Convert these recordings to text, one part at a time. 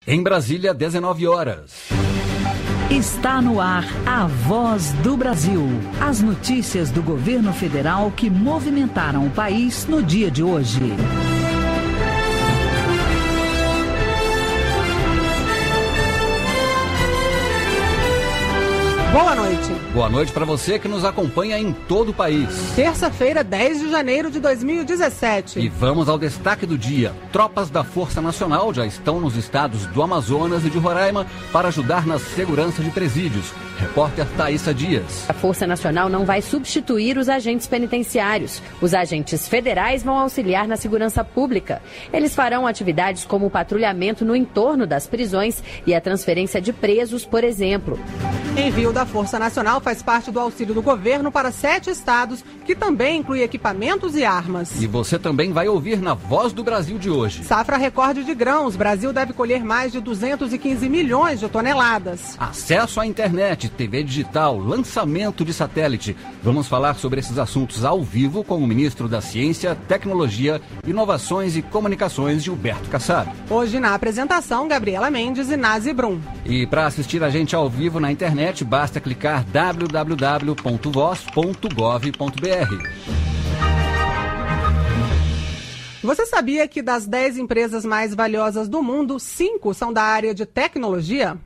Em Brasília, 19 horas. Está no ar a Voz do Brasil. As notícias do governo federal que movimentaram o país no dia de hoje. Boa noite. Boa noite para você que nos acompanha em todo o país. Terça-feira, 10 de janeiro de 2017. E vamos ao destaque do dia. Tropas da Força Nacional já estão nos estados do Amazonas e de Roraima para ajudar na segurança de presídios. Repórter Thaísa Dias. A Força Nacional não vai substituir os agentes penitenciários. Os agentes federais vão auxiliar na segurança pública. Eles farão atividades como o patrulhamento no entorno das prisões e a transferência de presos, por exemplo. Envio da Força Nacional faz parte do auxílio do governo para 7 estados, que também inclui equipamentos e armas. E você também vai ouvir na Voz do Brasil de hoje. Safra recorde de grãos. Brasil deve colher mais de 215 milhões de toneladas. Acesso à internet, TV digital, lançamento de satélite. Vamos falar sobre esses assuntos ao vivo com o ministro da Ciência, Tecnologia, Inovações e Comunicações, Gilberto Kassab. Hoje na apresentação, Gabriela Mendes e Nazi Brum. E para assistir a gente ao vivo na internet, basta clicar www.voz.gov.br. Você sabia que das 10 empresas mais valiosas do mundo, 5 são da área de tecnologia?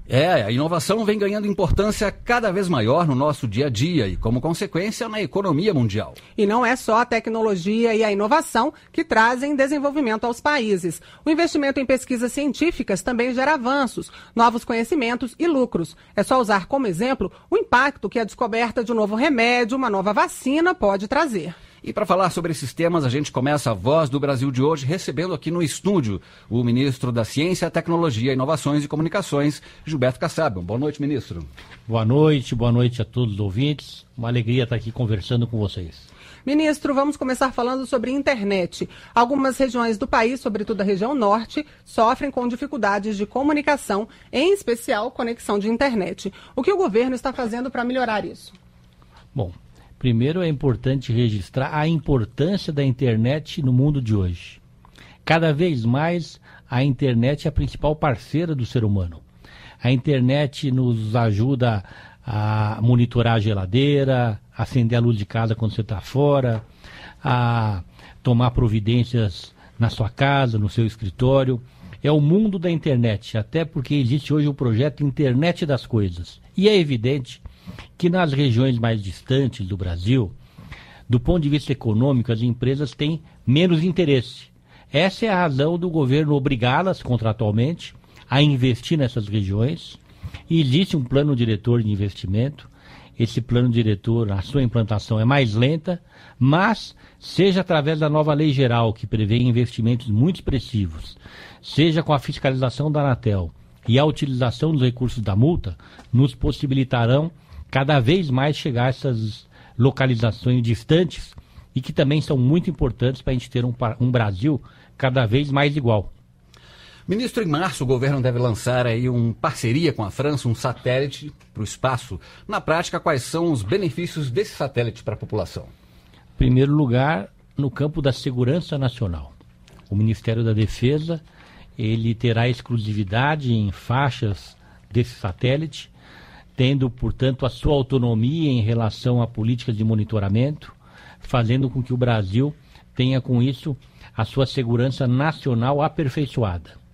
A inovação vem ganhando importância cada vez maior no nosso dia a dia e, como consequência, na economia mundial. E não é só a tecnologia e a inovação que trazem desenvolvimento aos países. O investimento em pesquisas científicas também gera avanços, novos conhecimentos e lucros. É só usar como exemplo o impacto que a descoberta de um novo remédio, uma nova vacina pode trazer. E para falar sobre esses temas, a gente começa a Voz do Brasil de hoje recebendo aqui no estúdio o ministro da Ciência, Tecnologia, Inovações e Comunicações, Gilberto Kassab. Boa noite, ministro. Boa noite a todos os ouvintes. Uma alegria estar aqui conversando com vocês. Ministro, vamos começar falando sobre internet. Algumas regiões do país, sobretudo a região norte, sofrem com dificuldades de comunicação, em especial conexão de internet. O que o governo está fazendo para melhorar isso? Bom, primeiro é importante registrar a importância da internet no mundo de hoje. Cada vez mais a internet é a principal parceira do ser humano. A internet nos ajuda a monitorar a geladeira, a acender a luz de casa quando você está fora, a tomar providências na sua casa, no seu escritório. É o mundo da internet, até porque existe hoje o projeto Internet das Coisas. E é evidente que nas regiões mais distantes do Brasil, do ponto de vista econômico, as empresas têm menos interesse. Essa é a razão do governo obrigá-las contratualmente a investir nessas regiões. E existe um plano diretor de investimento. Esse plano diretor, a sua implantação é mais lenta, mas seja através da nova lei geral, que prevê investimentos muito expressivos, seja com a fiscalização da Anatel e a utilização dos recursos da multa, nos possibilitarão cada vez mais chegar a essas localizações distantes e que também são muito importantes para a gente ter um Brasil cada vez mais igual. Ministro, em março o governo deve lançar aí uma parceria com a França, um satélite para o espaço. Na prática, quais são os benefícios desse satélite para a população? Em primeiro lugar, no campo da segurança nacional. O Ministério da Defesa, ele terá exclusividade em faixas desse satélite, tendo, portanto, a sua autonomia em relação a políticas de monitoramento, fazendo com que o Brasil tenha, com isso, a sua segurança nacional aperfeiçoada.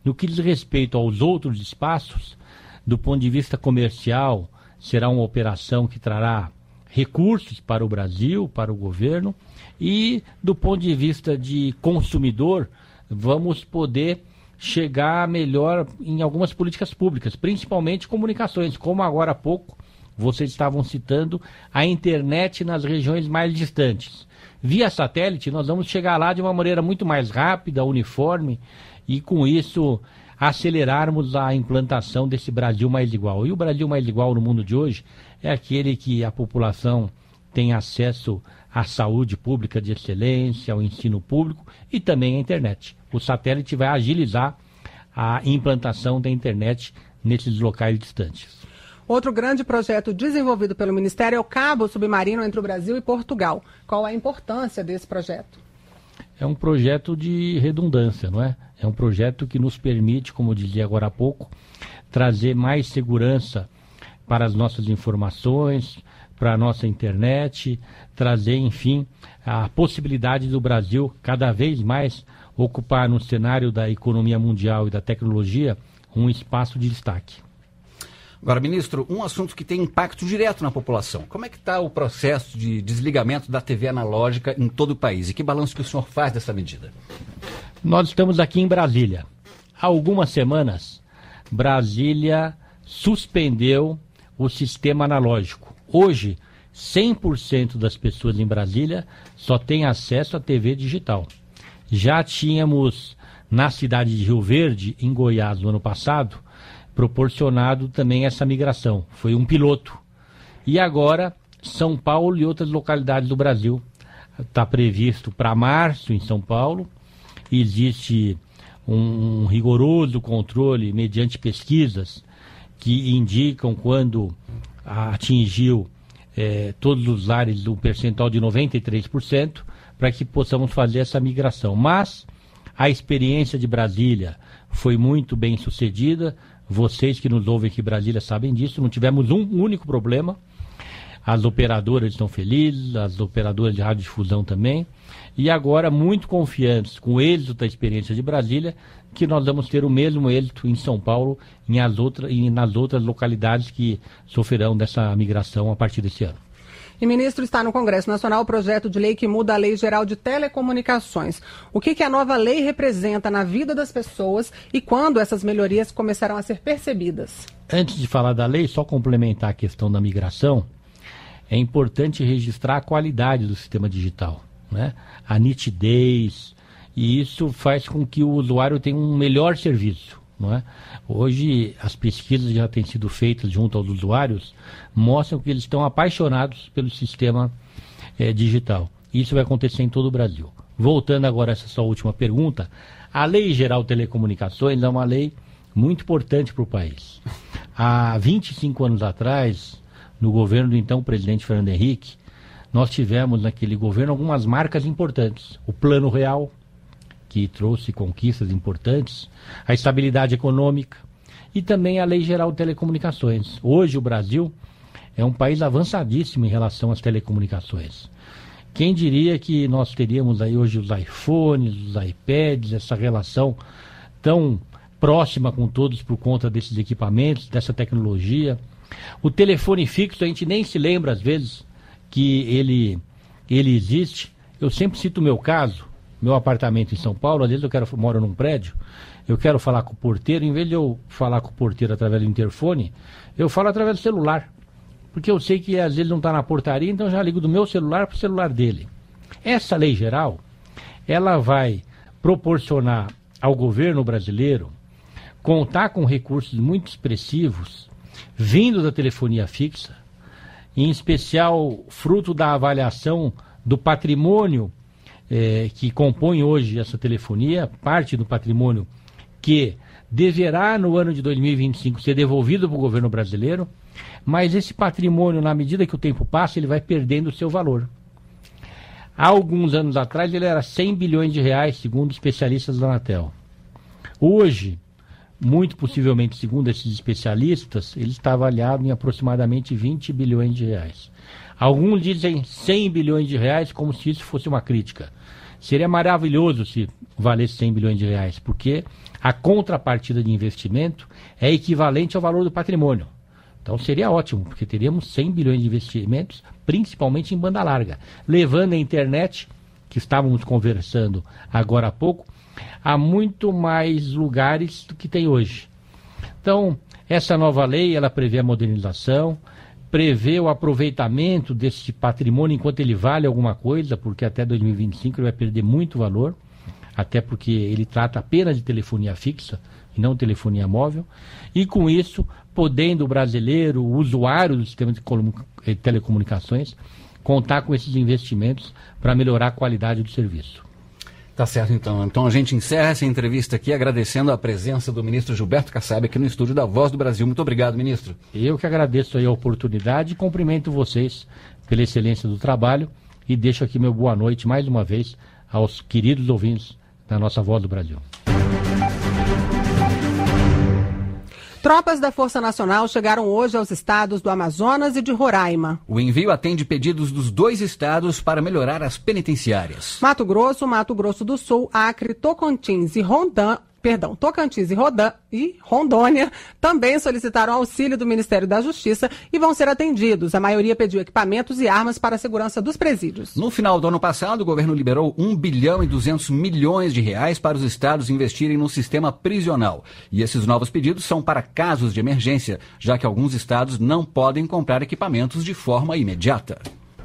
No que diz respeito aos outros espaços, do ponto de vista comercial, será uma operação que trará recursos para o Brasil, para o governo, e do ponto de vista de consumidor, vamos poder chegar melhor em algumas políticas públicas, principalmente comunicações, como agora há pouco vocês estavam citando, a internet nas regiões mais distantes. Via satélite, nós vamos chegar lá de uma maneira muito mais rápida, uniforme, e com isso acelerarmos a implantação desse Brasil mais igual. E o Brasil mais igual no mundo de hoje é aquele que a população tem acesso à saúde pública de excelência, ao ensino público e também à internet. O satélite vai agilizar a implantação da internet nesses locais distantes. Outro grande projeto desenvolvido pelo Ministério é o cabo submarino entre o Brasil e Portugal. Qual a importância desse projeto? é um projeto de redundância, não é? É um projeto que nos permite, como eu dizia agora há pouco, trazer mais segurança para as nossas informações, para a nossa internet, trazer, enfim, a possibilidade do Brasil cada vez mais ocupar no cenário da economia mundial e da tecnologia um espaço de destaque. Agora, ministro, um assunto que tem impacto direto na população. Como é que está o processo de desligamento da TV analógica em todo o país? E que balanço que o senhor faz dessa medida? Nós estamos aqui em Brasília. Há algumas semanas, Brasília suspendeu o sistema analógico. Hoje, 100% das pessoas em Brasília só têm acesso à TV digital. Já tínhamos, na cidade de Rio Verde, em Goiás, no ano passado, proporcionado também essa migração. Foi um piloto. E agora, São Paulo e outras localidades do Brasil. Está previsto para março em São Paulo. Existe um rigoroso controle mediante pesquisas que indicam quando atingiu todos os lares do percentual de 93%, para que possamos fazer essa migração. Mas a experiência de Brasília foi muito bem sucedida. Vocês que nos ouvem aqui em Brasília sabem disso, não tivemos um único problema. As operadoras estão felizes, as operadoras de radiodifusão também. E agora, muito confiantes com o êxito da experiência de Brasília, que nós vamos ter o mesmo êxito em São Paulo e nas outras localidades que sofrerão dessa migração a partir desse ano. E, ministro, está no Congresso Nacional o projeto de lei que muda a Lei Geral de Telecomunicações. O que a nova lei representa na vida das pessoas e quando essas melhorias começarão a ser percebidas? Antes de falar da lei, só complementar a questão da migração, é importante registrar a qualidade do sistema digital, né? A nitidez, e isso faz com que o usuário tenha um melhor serviço. Não é? Hoje as pesquisas já têm sido feitas junto aos usuários, mostram que eles estão apaixonados pelo sistema digital. Isso vai acontecer em todo o Brasil. Voltando agora a essa sua última pergunta, a Lei Geral de Telecomunicações é uma lei muito importante para o país. Há 25 anos atrás, no governo do então presidente Fernando Henrique, nós tivemos naquele governo algumas marcas importantes. O Plano Real, que trouxe conquistas importantes, a estabilidade econômica e também a Lei Geral de Telecomunicações. Hoje o Brasil é um país avançadíssimo em relação às telecomunicações. Quem diria que nós teríamos aí hoje os iPhones, os iPads, essa relação tão próxima com todos por conta desses equipamentos, dessa tecnologia. O telefone fixo, a gente nem se lembra às vezes que ele existe. Eu sempre cito o meu caso. Meu apartamento em São Paulo, às vezes moro num prédio, eu quero falar com o porteiro, em vez de eu falar com o porteiro através do interfone, eu falo através do celular. Porque eu sei que às vezes não está na portaria, então eu já ligo do meu celular para o celular dele. Essa lei geral, ela vai proporcionar ao governo brasileiro contar com recursos muito expressivos, vindo da telefonia fixa, em especial fruto da avaliação do patrimônio que compõe hoje essa telefonia, parte do patrimônio que deverá no ano de 2025 ser devolvido para o governo brasileiro, mas esse patrimônio, na medida que o tempo passa, ele vai perdendo o seu valor. Há alguns anos atrás ele era 100 bilhões de reais, segundo especialistas da Anatel. Hoje, muito possivelmente, segundo esses especialistas, ele está avaliado em aproximadamente 20 bilhões de reais. Alguns dizem 100 bilhões de reais como se isso fosse uma crítica. Seria maravilhoso se valesse 100 bilhões de reais, porque a contrapartida de investimento é equivalente ao valor do patrimônio. Então seria ótimo, porque teríamos 100 bilhões de investimentos, principalmente em banda larga, levando a internet, que estávamos conversando agora há pouco, a muito mais lugares do que tem hoje. Então, essa nova lei, ela prevê a modernização, prevê o aproveitamento desse patrimônio enquanto ele vale alguma coisa, porque até 2025 ele vai perder muito valor, até porque ele trata apenas de telefonia fixa e não telefonia móvel, e com isso, podendo o brasileiro, o usuário do sistema de telecomunicações, contar com esses investimentos para melhorar a qualidade do serviço. Tá certo, então. Então a gente encerra essa entrevista aqui agradecendo a presença do ministro Gilberto Kassab aqui no estúdio da Voz do Brasil. Muito obrigado, ministro. Eu que agradeço aí a oportunidade e cumprimento vocês pela excelência do trabalho e deixo aqui meu boa noite mais uma vez aos queridos ouvintes da nossa Voz do Brasil. Tropas da Força Nacional chegaram hoje aos estados do Amazonas e de Roraima. O envio atende pedidos dos 2 estados para melhorar as penitenciárias. Mato Grosso do Sul, Acre, Tocantins e Rondônia também solicitaram auxílio do Ministério da Justiça e vão ser atendidos. A maioria pediu equipamentos e armas para a segurança dos presídios. No final do ano passado, o governo liberou 1 bilhão e 200 milhões de reais para os estados investirem no sistema prisional. E esses novos pedidos são para casos de emergência, já que alguns estados não podem comprar equipamentos de forma imediata.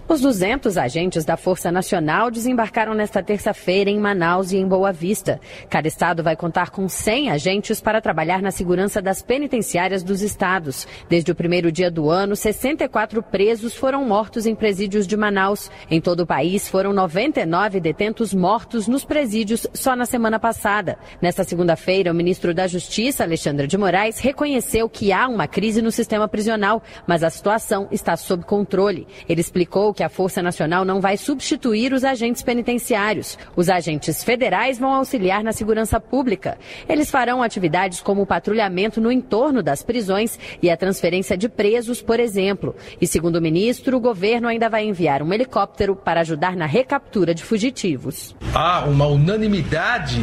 Os 200 agentes da Força Nacional desembarcaram nesta terça-feira em Manaus e em Boa Vista. Cada estado vai contar com 100 agentes para trabalhar na segurança das penitenciárias dos estados. Desde o primeiro dia do ano, 64 presos foram mortos em presídios de Manaus. Em todo o país, foram 99 detentos mortos nos presídios só na semana passada. Nesta segunda-feira, o ministro da Justiça, Alexandre de Moraes, reconheceu que há uma crise no sistema prisional, mas a situação está sob controle. Ele explicou que a Força Nacional não vai substituir os agentes penitenciários. Os agentes federais vão auxiliar na segurança pública. Eles farão atividades como o patrulhamento no entorno das prisões e a transferência de presos, por exemplo. E segundo o ministro, o governo ainda vai enviar um helicóptero para ajudar na recaptura de fugitivos. Há uma unanimidade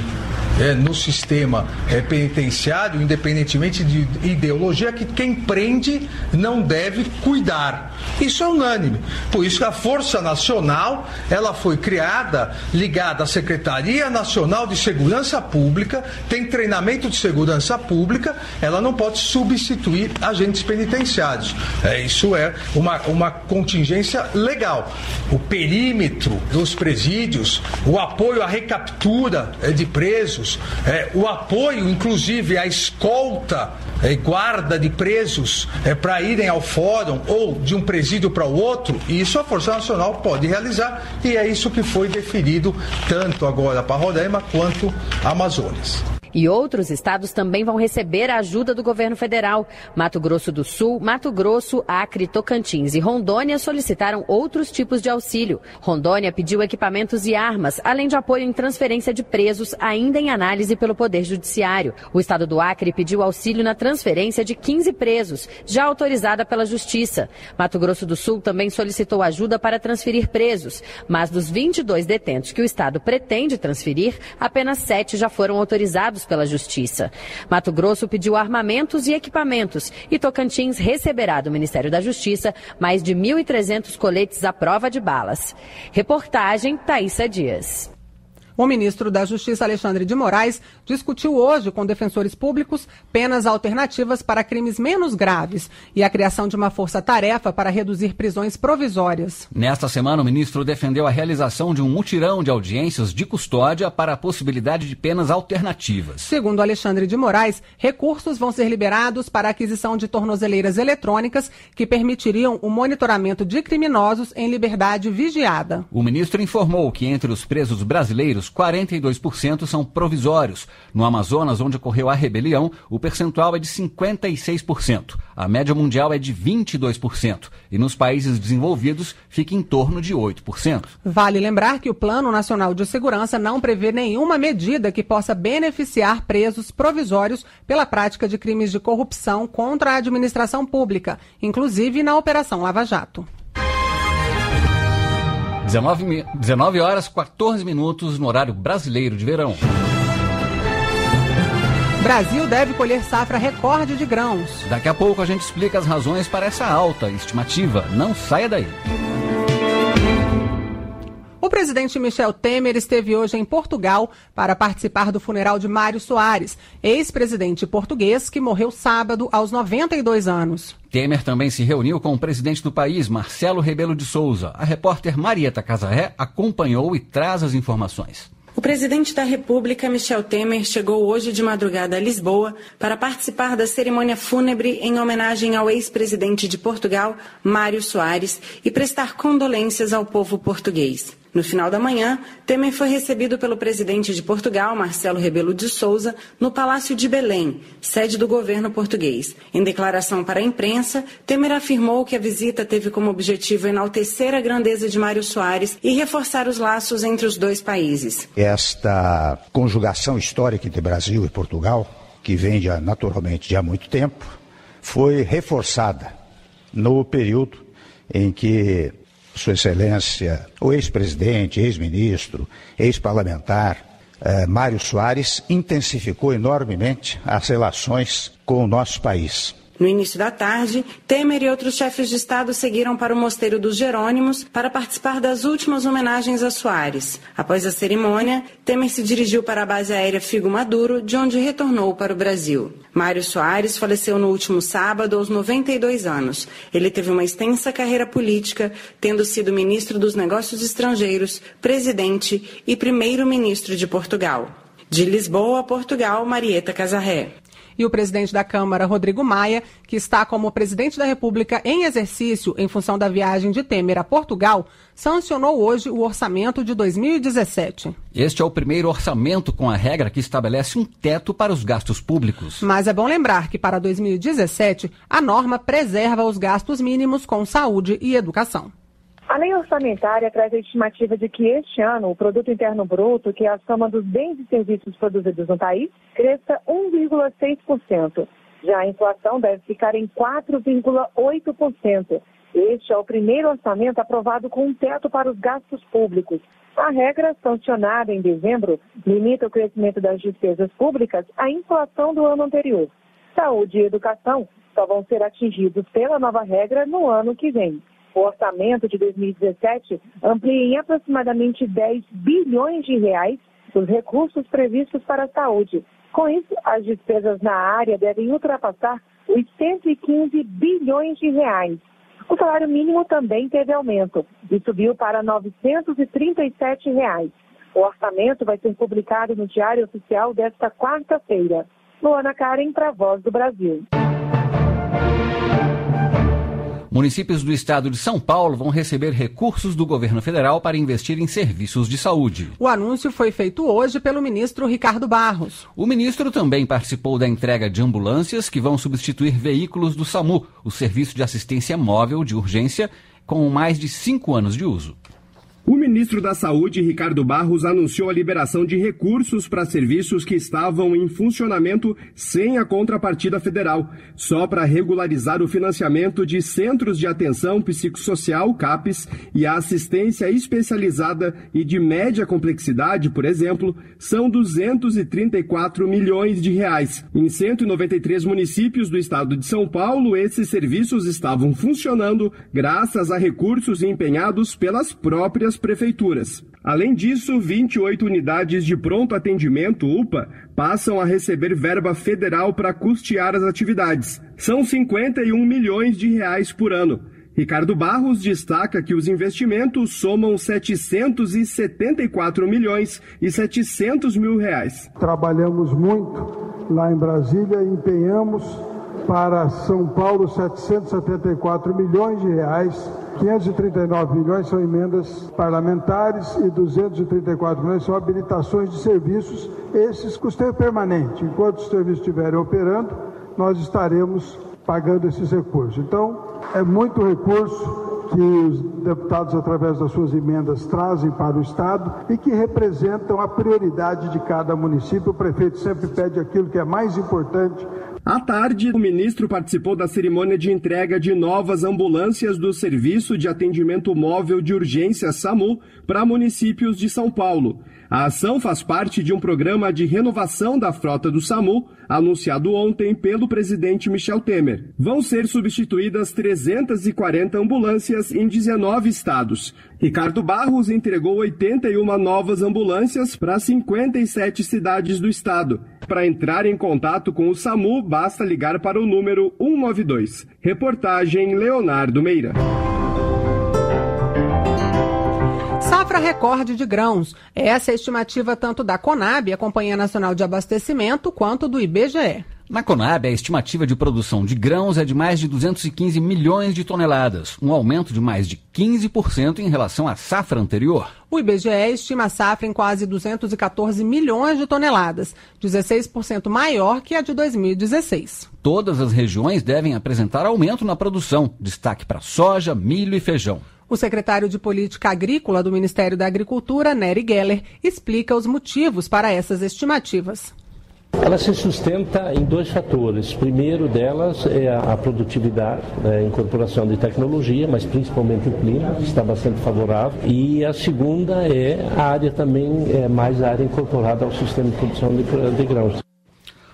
no sistema penitenciário, independentemente de ideologia, que quem prende não deve cuidar. Isso é unânime. Por isso que a Força Nacional, ela foi criada, ligada à Secretaria Nacional de Segurança Pública, tem treinamento de segurança pública, ela não pode substituir agentes penitenciários. Isso é uma contingência legal. O perímetro dos presídios, o apoio à recaptura de presos, o apoio, inclusive, à escolta e guarda de presos para irem ao fórum ou de um presídio para o outro, e isso a Força Nacional pode realizar, e é isso que foi definido tanto agora para Roraima quanto Amazonas. E outros estados também vão receber a ajuda do governo federal. Mato Grosso do Sul, Mato Grosso, Acre, Tocantins e Rondônia solicitaram outros tipos de auxílio. Rondônia pediu equipamentos e armas, além de apoio em transferência de presos ainda em análise pelo Poder Judiciário. O estado do Acre pediu auxílio na transferência de 15 presos, já autorizada pela Justiça. Mato Grosso do Sul também solicitou ajuda para transferir presos, mas dos 22 detentos que o estado pretende transferir, apenas 7 já foram autorizados pela Justiça. Mato Grosso pediu armamentos e equipamentos e Tocantins receberá do Ministério da Justiça mais de 1.300 coletes à prova de balas. Reportagem Thaísa Dias. O ministro da Justiça, Alexandre de Moraes, discutiu hoje com defensores públicos penas alternativas para crimes menos graves e a criação de uma força-tarefa para reduzir prisões provisórias. Nesta semana, o ministro defendeu a realização de um mutirão de audiências de custódia para a possibilidade de penas alternativas. Segundo Alexandre de Moraes, recursos vão ser liberados para a aquisição de tornozeleiras eletrônicas que permitiriam o monitoramento de criminosos em liberdade vigiada. O ministro informou que entre os presos brasileiros, 42% são provisórios. No Amazonas, onde ocorreu a rebelião, o percentual é de 56%. A média mundial é de 22%. E nos países desenvolvidos, fica em torno de 8%. Vale lembrar que o Plano Nacional de Segurança não prevê nenhuma medida que possa beneficiar presos provisórios pela prática de crimes de corrupção contra a administração pública, inclusive na Operação Lava Jato. 19 horas 14 minutos no horário brasileiro de verão. Brasil deve colher safra recorde de grãos. Daqui a pouco a gente explica as razões para essa alta estimativa. Não saia daí. O presidente Michel Temer esteve hoje em Portugal para participar do funeral de Mário Soares, ex-presidente português que morreu sábado aos 92 anos. Temer também se reuniu com o presidente do país, Marcelo Rebelo de Sousa. A repórter Marieta Casarré acompanhou e traz as informações. O presidente da República, Michel Temer, chegou hoje de madrugada a Lisboa para participar da cerimônia fúnebre em homenagem ao ex-presidente de Portugal, Mário Soares, e prestar condolências ao povo português. No final da manhã, Temer foi recebido pelo presidente de Portugal, Marcelo Rebelo de Sousa, no Palácio de Belém, sede do governo português. Em declaração para a imprensa, Temer afirmou que a visita teve como objetivo enaltecer a grandeza de Mário Soares e reforçar os laços entre os dois países. Esta conjugação histórica entre Brasil e Portugal, que vem naturalmente de há muito tempo, foi reforçada no período em que Sua Excelência, o ex-presidente, ex-ministro, ex-parlamentar, Mário Soares, intensificou enormemente as relações com o nosso país. No início da tarde, Temer e outros chefes de Estado seguiram para o Mosteiro dos Jerônimos para participar das últimas homenagens a Soares. Após a cerimônia, Temer se dirigiu para a base aérea Figo Maduro, de onde retornou para o Brasil. Mário Soares faleceu no último sábado, aos 92 anos. Ele teve uma extensa carreira política, tendo sido ministro dos Negócios Estrangeiros, presidente e primeiro-ministro de Portugal. De Lisboa, Portugal, Marieta Casarré. E o presidente da Câmara, Rodrigo Maia, que está como presidente da República em exercício em função da viagem de Temer a Portugal, sancionou hoje o orçamento de 2017. Este é o primeiro orçamento com a regra que estabelece um teto para os gastos públicos. Mas é bom lembrar que para 2017, a norma preserva os gastos mínimos com saúde e educação. A lei orçamentária traz a estimativa de que este ano o Produto Interno Bruto, que é a soma dos bens e serviços produzidos no país, cresça 1,6%. Já a inflação deve ficar em 4,8%. Este é o primeiro orçamento aprovado com um teto para os gastos públicos. A regra, sancionada em dezembro, limita o crescimento das despesas públicas à inflação do ano anterior. Saúde e educação só vão ser atingidos pela nova regra no ano que vem. O orçamento de 2017 amplia em aproximadamente 10 bilhões de reais os recursos previstos para a saúde. Com isso, as despesas na área devem ultrapassar os 115 bilhões de reais. O salário mínimo também teve aumento e subiu para R$ 937. O orçamento vai ser publicado no Diário Oficial desta quarta-feira. Luana Karen, para a Voz do Brasil. Municípios do estado de São Paulo vão receber recursos do governo federal para investir em serviços de saúde. O anúncio foi feito hoje pelo ministro Ricardo Barros. O ministro também participou da entrega de ambulâncias que vão substituir veículos do SAMU, o Serviço de Assistência Móvel de Urgência, com mais de 5 anos de uso. O ministro da Saúde, Ricardo Barros, anunciou a liberação de recursos para serviços que estavam em funcionamento sem a contrapartida federal, só para regularizar o financiamento de centros de atenção psicossocial, CAPs, e a assistência especializada e de média complexidade, por exemplo, são 234 milhões de reais. Em 193 municípios do estado de São Paulo, esses serviços estavam funcionando graças a recursos empenhados pelas próprias prefeituras. Além disso, 28 unidades de pronto atendimento, UPA, passam a receber verba federal para custear as atividades. São 51 milhões de reais por ano. Ricardo Barros destaca que os investimentos somam 774 milhões e 700 mil reais. Trabalhamos muito lá em Brasília e empenhamos para São Paulo 774 milhões de reais. 539 milhões são emendas parlamentares e 234 milhões são habilitações de serviços, esses custeio permanente. Enquanto os serviços estiverem operando, nós estaremos pagando esses recursos. Então, é muito recurso que os deputados, através das suas emendas, trazem para o Estado e que representam a prioridade de cada município. O prefeito sempre pede aquilo que é mais importante. À tarde, o ministro participou da cerimônia de entrega de novas ambulâncias do Serviço de Atendimento Móvel de Urgência SAMU para municípios de São Paulo. A ação faz parte de um programa de renovação da frota do SAMU, anunciado ontem pelo presidente Michel Temer. Vão ser substituídas 340 ambulâncias em 19 estados. Ricardo Barros entregou 81 novas ambulâncias para 57 cidades do estado. Para entrar em contato com o SAMU, basta ligar para o número 192. Reportagem Leonardo Meira. Safra recorde de grãos. Essa é a estimativa tanto da Conab, a Companhia Nacional de Abastecimento, quanto do IBGE. Na Conab, a estimativa de produção de grãos é de mais de 215 milhões de toneladas, um aumento de mais de 15% em relação à safra anterior. O IBGE estima a safra em quase 214 milhões de toneladas, 16% maior que a de 2016. Todas as regiões devem apresentar aumento na produção, destaque para soja, milho e feijão. O secretário de Política Agrícola do Ministério da Agricultura, Nery Geller, explica os motivos para essas estimativas. Ela se sustenta em dois fatores. O primeiro delas é a produtividade, a incorporação de tecnologia, mas principalmente o clima, que está bastante favorável. E a segunda é a área também, mais a área incorporada ao sistema de produção de grãos.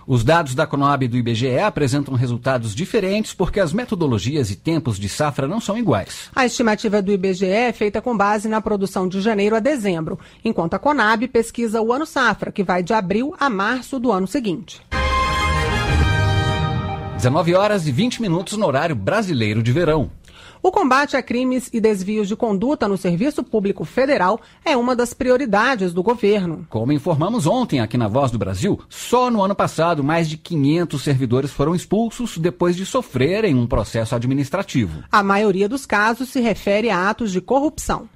Os dados da Conab e do IBGE apresentam resultados diferentes porque as metodologias e tempos de safra não são iguais. A estimativa do IBGE é feita com base na produção de janeiro a dezembro, enquanto a Conab pesquisa o ano safra, que vai de abril a março do ano seguinte. 19h20 no horário brasileiro de verão. O combate a crimes e desvios de conduta no Serviço Público Federal é uma das prioridades do governo. Como informamos ontem aqui na Voz do Brasil, só no ano passado mais de 500 servidores foram expulsos depois de sofrerem um processo administrativo. A maioria dos casos se refere a atos de corrupção.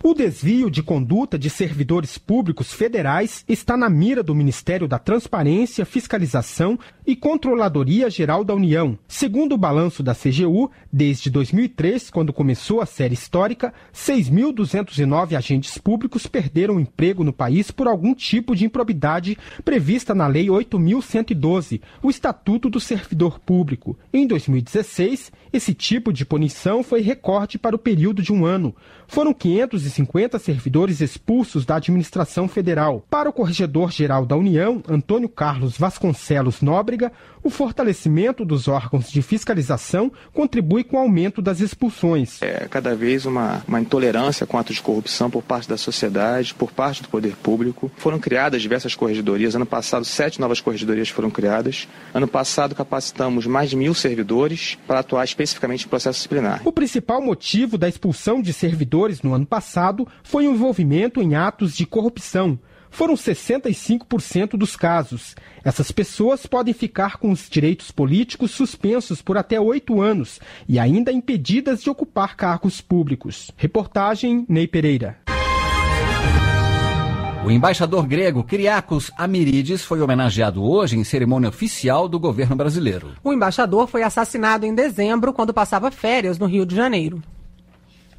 O desvio de conduta de servidores públicos federais está na mira do Ministério da Transparência, Fiscalização e Controladoria Geral da União. Segundo o balanço da CGU, desde 2003, quando começou a série histórica, 6.209 agentes públicos perderam o emprego no país por algum tipo de improbidade prevista na Lei 8.112, o Estatuto do Servidor Público. Em 2016, esse tipo de punição foi recorde para o período de um ano. Foram 550 servidores expulsos da administração federal. Para o Corregedor-Geral da União, Antônio Carlos Vasconcelos Nóbrega, o fortalecimento dos órgãos de fiscalização contribui com o aumento das expulsões. É cada vez uma intolerância com atos de corrupção por parte da sociedade, por parte do poder público. Foram criadas diversas corregedorias. Ano passado, 7 novas corregedorias foram criadas. Ano passado, capacitamos mais de 1.000 servidores para atuar especificamente em processo disciplinar. O principal motivo da expulsão de servidores no ano passado foi o envolvimento em atos de corrupção. Foram 65% dos casos. Essas pessoas podem ficar com os direitos políticos suspensos por até 8 anos e ainda impedidas de ocupar cargos públicos. Reportagem Ney Pereira. O embaixador grego Kyriakos Amiridis foi homenageado hoje em cerimônia oficial do governo brasileiro. O embaixador foi assassinado em dezembro, quando passava férias no Rio de Janeiro.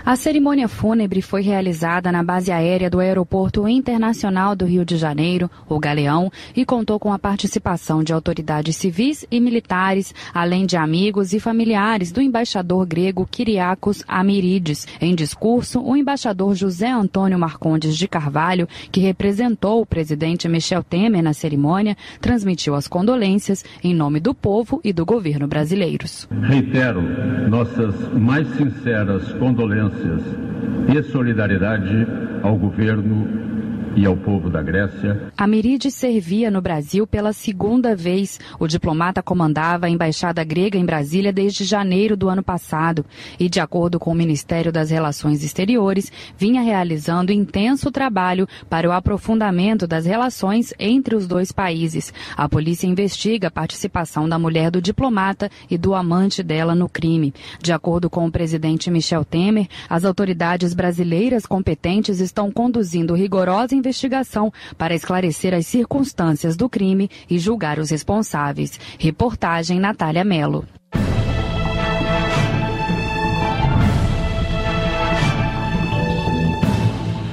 A cerimônia fúnebre foi realizada na base aérea do Aeroporto Internacional do Rio de Janeiro, o Galeão, e contou com a participação de autoridades civis e militares, além de amigos e familiares do embaixador grego Kyriakos Amiridis. Em discurso, o embaixador José Antônio Marcondes de Carvalho, que representou o presidente Michel Temer na cerimônia, transmitiu as condolências em nome do povo e do governo brasileiros. Reitero nossas mais sinceras condolências e solidariedade ao governo e ao povo da Grécia. Amiridis servia no Brasil pela segunda vez. O diplomata comandava a embaixada grega em Brasília desde janeiro do ano passado e, de acordo com o Ministério das Relações Exteriores, vinha realizando intenso trabalho para o aprofundamento das relações entre os dois países. A polícia investiga a participação da mulher do diplomata e do amante dela no crime. De acordo com o presidente Michel Temer, as autoridades brasileiras competentes estão conduzindo rigorosa investigação para esclarecer as circunstâncias do crime e julgar os responsáveis. Reportagem Natália Mello.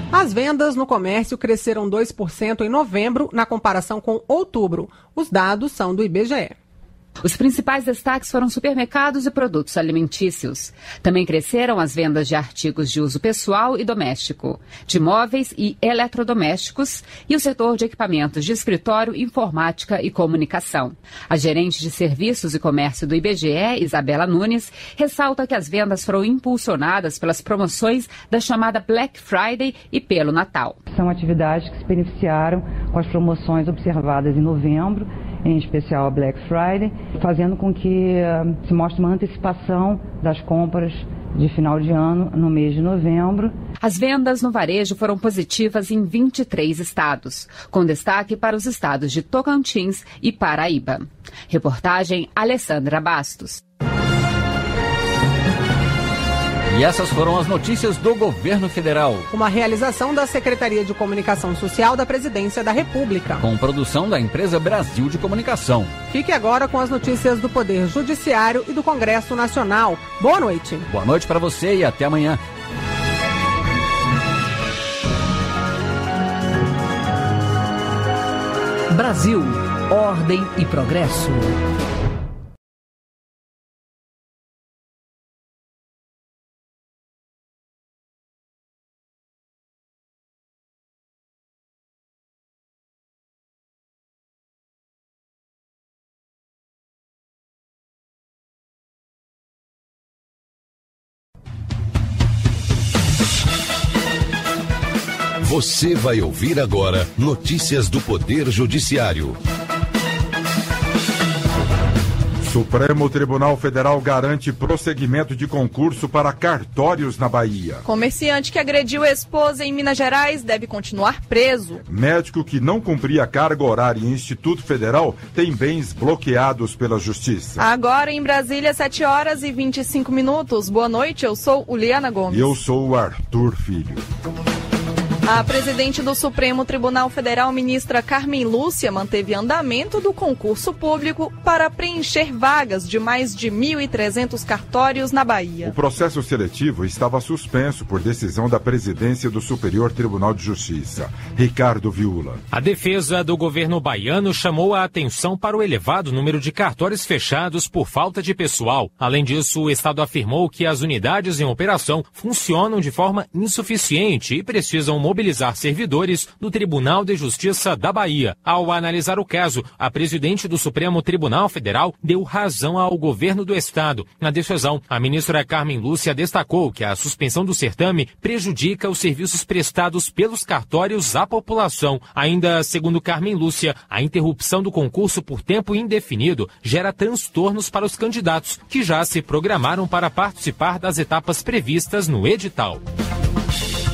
As vendas no comércio cresceram 2% em novembro na comparação com outubro. Os dados são do IBGE. Os principais destaques foram supermercados e produtos alimentícios. Também cresceram as vendas de artigos de uso pessoal e doméstico, de móveis e eletrodomésticos e o setor de equipamentos de escritório, informática e comunicação. A gerente de serviços e comércio do IBGE, Isabela Nunes, ressalta que as vendas foram impulsionadas pelas promoções da chamada Black Friday e pelo Natal. São atividades que se beneficiaram com as promoções observadas em novembro, em especial a Black Friday, fazendo com que se mostre uma antecipação das compras de final de ano, no mês de novembro. As vendas no varejo foram positivas em 23 estados, com destaque para os estados de Tocantins e Paraíba. Reportagem Alessandra Bastos. E essas foram as notícias do Governo Federal. Uma realização da Secretaria de Comunicação Social da Presidência da República. Com produção da empresa Brasil de Comunicação. Fique agora com as notícias do Poder Judiciário e do Congresso Nacional. Boa noite. Boa noite para você e até amanhã. Brasil, ordem e progresso. Você vai ouvir agora notícias do Poder Judiciário. Supremo Tribunal Federal garante prosseguimento de concurso para cartórios na Bahia. Comerciante que agrediu a esposa em Minas Gerais deve continuar preso. Médico que não cumpria carga horária em Instituto Federal tem bens bloqueados pela Justiça. Agora em Brasília, 7h25. Boa noite, eu sou Uliana Gomes. E eu sou o Arthur Filho. A presidente do Supremo Tribunal Federal, ministra Carmen Lúcia, manteve andamento do concurso público para preencher vagas de mais de 1.300 cartórios na Bahia. O processo seletivo estava suspenso por decisão da presidência do Superior Tribunal de Justiça, Ricardo Viula. A defesa do governo baiano chamou a atenção para o elevado número de cartórios fechados por falta de pessoal. Além disso, o Estado afirmou que as unidades em operação funcionam de forma insuficiente e precisam mobilizar servidores do Tribunal de Justiça da Bahia. Ao analisar o caso, a presidente do Supremo Tribunal Federal deu razão ao governo do Estado. Na decisão, a ministra Carmen Lúcia destacou que a suspensão do certame prejudica os serviços prestados pelos cartórios à população. Ainda segundo Carmen Lúcia, a interrupção do concurso por tempo indefinido gera transtornos para os candidatos, que já se programaram para participar das etapas previstas no edital.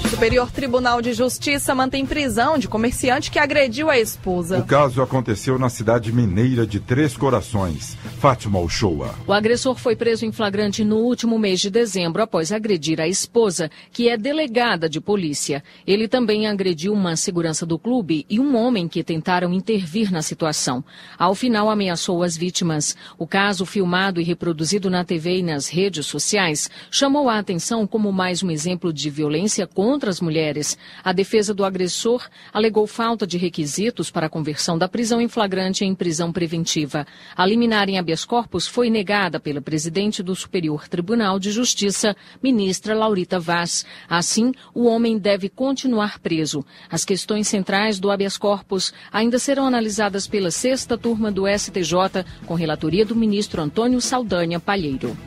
Superior Tribunal de Justiça mantém prisão de comerciante que agrediu a esposa. O caso aconteceu na cidade mineira de Três Corações. Fátima Uchoa. O agressor foi preso em flagrante no último mês de dezembro após agredir a esposa, que é delegada de polícia. Ele também agrediu uma segurança do clube e um homem que tentaram intervir na situação. Ao final, ameaçou as vítimas. O caso, filmado e reproduzido na TV e nas redes sociais, chamou a atenção como mais um exemplo de violência contra as mulheres. A defesa do agressor alegou falta de requisitos para a conversão da prisão em flagrante em prisão preventiva. A liminar em habeas corpus foi negada pela presidente do Superior Tribunal de Justiça, ministra Laurita Vaz. Assim, o homem deve continuar preso. As questões centrais do habeas corpus ainda serão analisadas pela 6ª turma do STJ, com relatoria do ministro Antônio Saldanha Palheiro.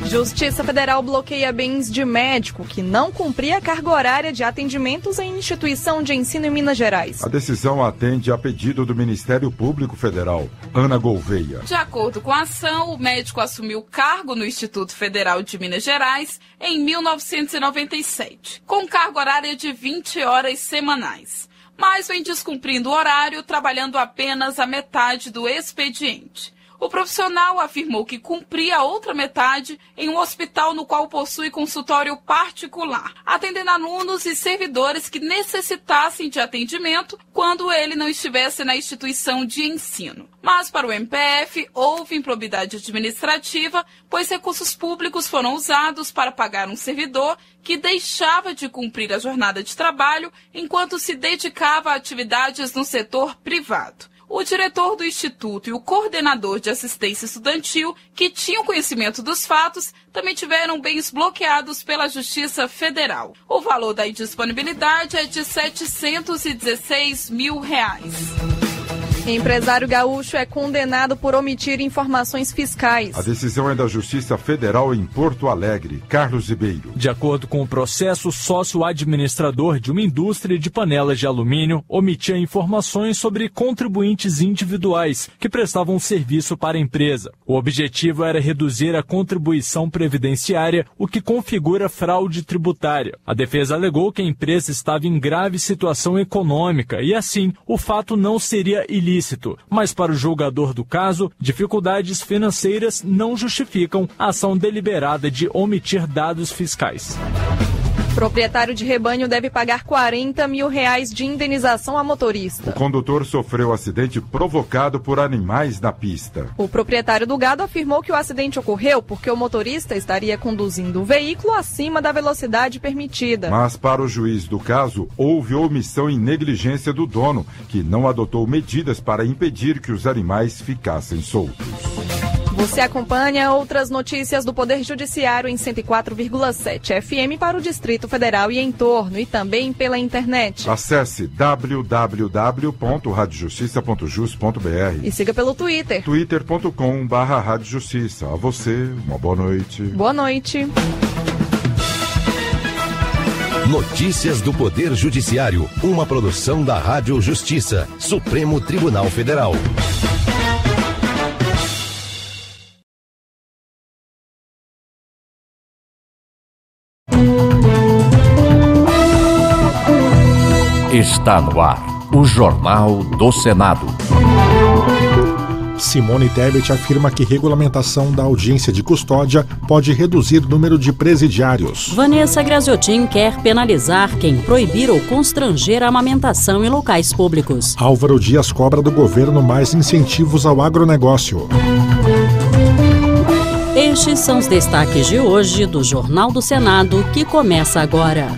Justiça Federal bloqueia bens de médico que não cumpria a carga horária de atendimentos em instituição de ensino em Minas Gerais. A decisão atende a pedido do Ministério Público Federal. Ana Gouveia. De acordo com a ação, o médico assumiu cargo no Instituto Federal de Minas Gerais em 1997, com carga horária de 20 horas semanais. Mas vem descumprindo o horário, trabalhando apenas a metade do expediente. O profissional afirmou que cumpria a outra metade em um hospital no qual possui consultório particular, atendendo alunos e servidores que necessitassem de atendimento quando ele não estivesse na instituição de ensino. Mas para o MPF houve improbidade administrativa, pois recursos públicos foram usados para pagar um servidor que deixava de cumprir a jornada de trabalho enquanto se dedicava a atividades no setor privado. O diretor do Instituto e o coordenador de assistência estudantil, que tinham conhecimento dos fatos, também tiveram bens bloqueados pela Justiça Federal. O valor da indisponibilidade é de R$ 716 mil. Empresário gaúcho é condenado por omitir informações fiscais. A decisão é da Justiça Federal em Porto Alegre. Carlos Ribeiro. De acordo com o processo, o sócio-administrador de uma indústria de panelas de alumínio omitia informações sobre contribuintes individuais que prestavam serviço para a empresa. O objetivo era reduzir a contribuição previdenciária, o que configura fraude tributária. A defesa alegou que a empresa estava em grave situação econômica e, assim, o fato não seria ilícito. Mas para o julgador do caso, dificuldades financeiras não justificam a ação deliberada de omitir dados fiscais. Proprietário de rebanho deve pagar R$40 mil de indenização a motorista. O condutor sofreu acidente provocado por animais na pista. O proprietário do gado afirmou que o acidente ocorreu porque o motorista estaria conduzindo o veículo acima da velocidade permitida. Mas para o juiz do caso, houve omissão e negligência do dono, que não adotou medidas para impedir que os animais ficassem soltos. Você acompanha outras notícias do Poder Judiciário em 104,7 FM para o Distrito Federal e entorno, e também pela internet. Acesse www.radiojustiça.jus.br e siga pelo Twitter. twitter.com/radiojustiça. A você, uma boa noite. Boa noite. Notícias do Poder Judiciário, uma produção da Rádio Justiça, Supremo Tribunal Federal. Está no ar, o Jornal do Senado. Simone Tebet afirma que regulamentação da audiência de custódia pode reduzir o número de presidiários. Vanessa Graziotin quer penalizar quem proibir ou constranger a amamentação em locais públicos. Álvaro Dias cobra do governo mais incentivos ao agronegócio. Estes são os destaques de hoje do Jornal do Senado, que começa agora.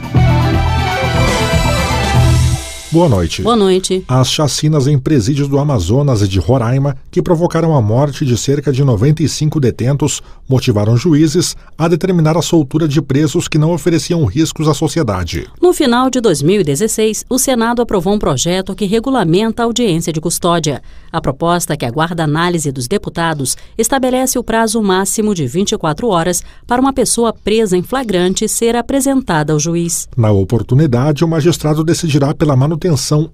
Boa noite. Boa noite. As chacinas em presídios do Amazonas e de Roraima, que provocaram a morte de cerca de 95 detentos, motivaram juízes a determinar a soltura de presos que não ofereciam riscos à sociedade. No final de 2016, o Senado aprovou um projeto que regulamenta a audiência de custódia. A proposta, que aguarda análise dos deputados, estabelece o prazo máximo de 24 horas para uma pessoa presa em flagrante ser apresentada ao juiz. Na oportunidade, o magistrado decidirá pela manutenção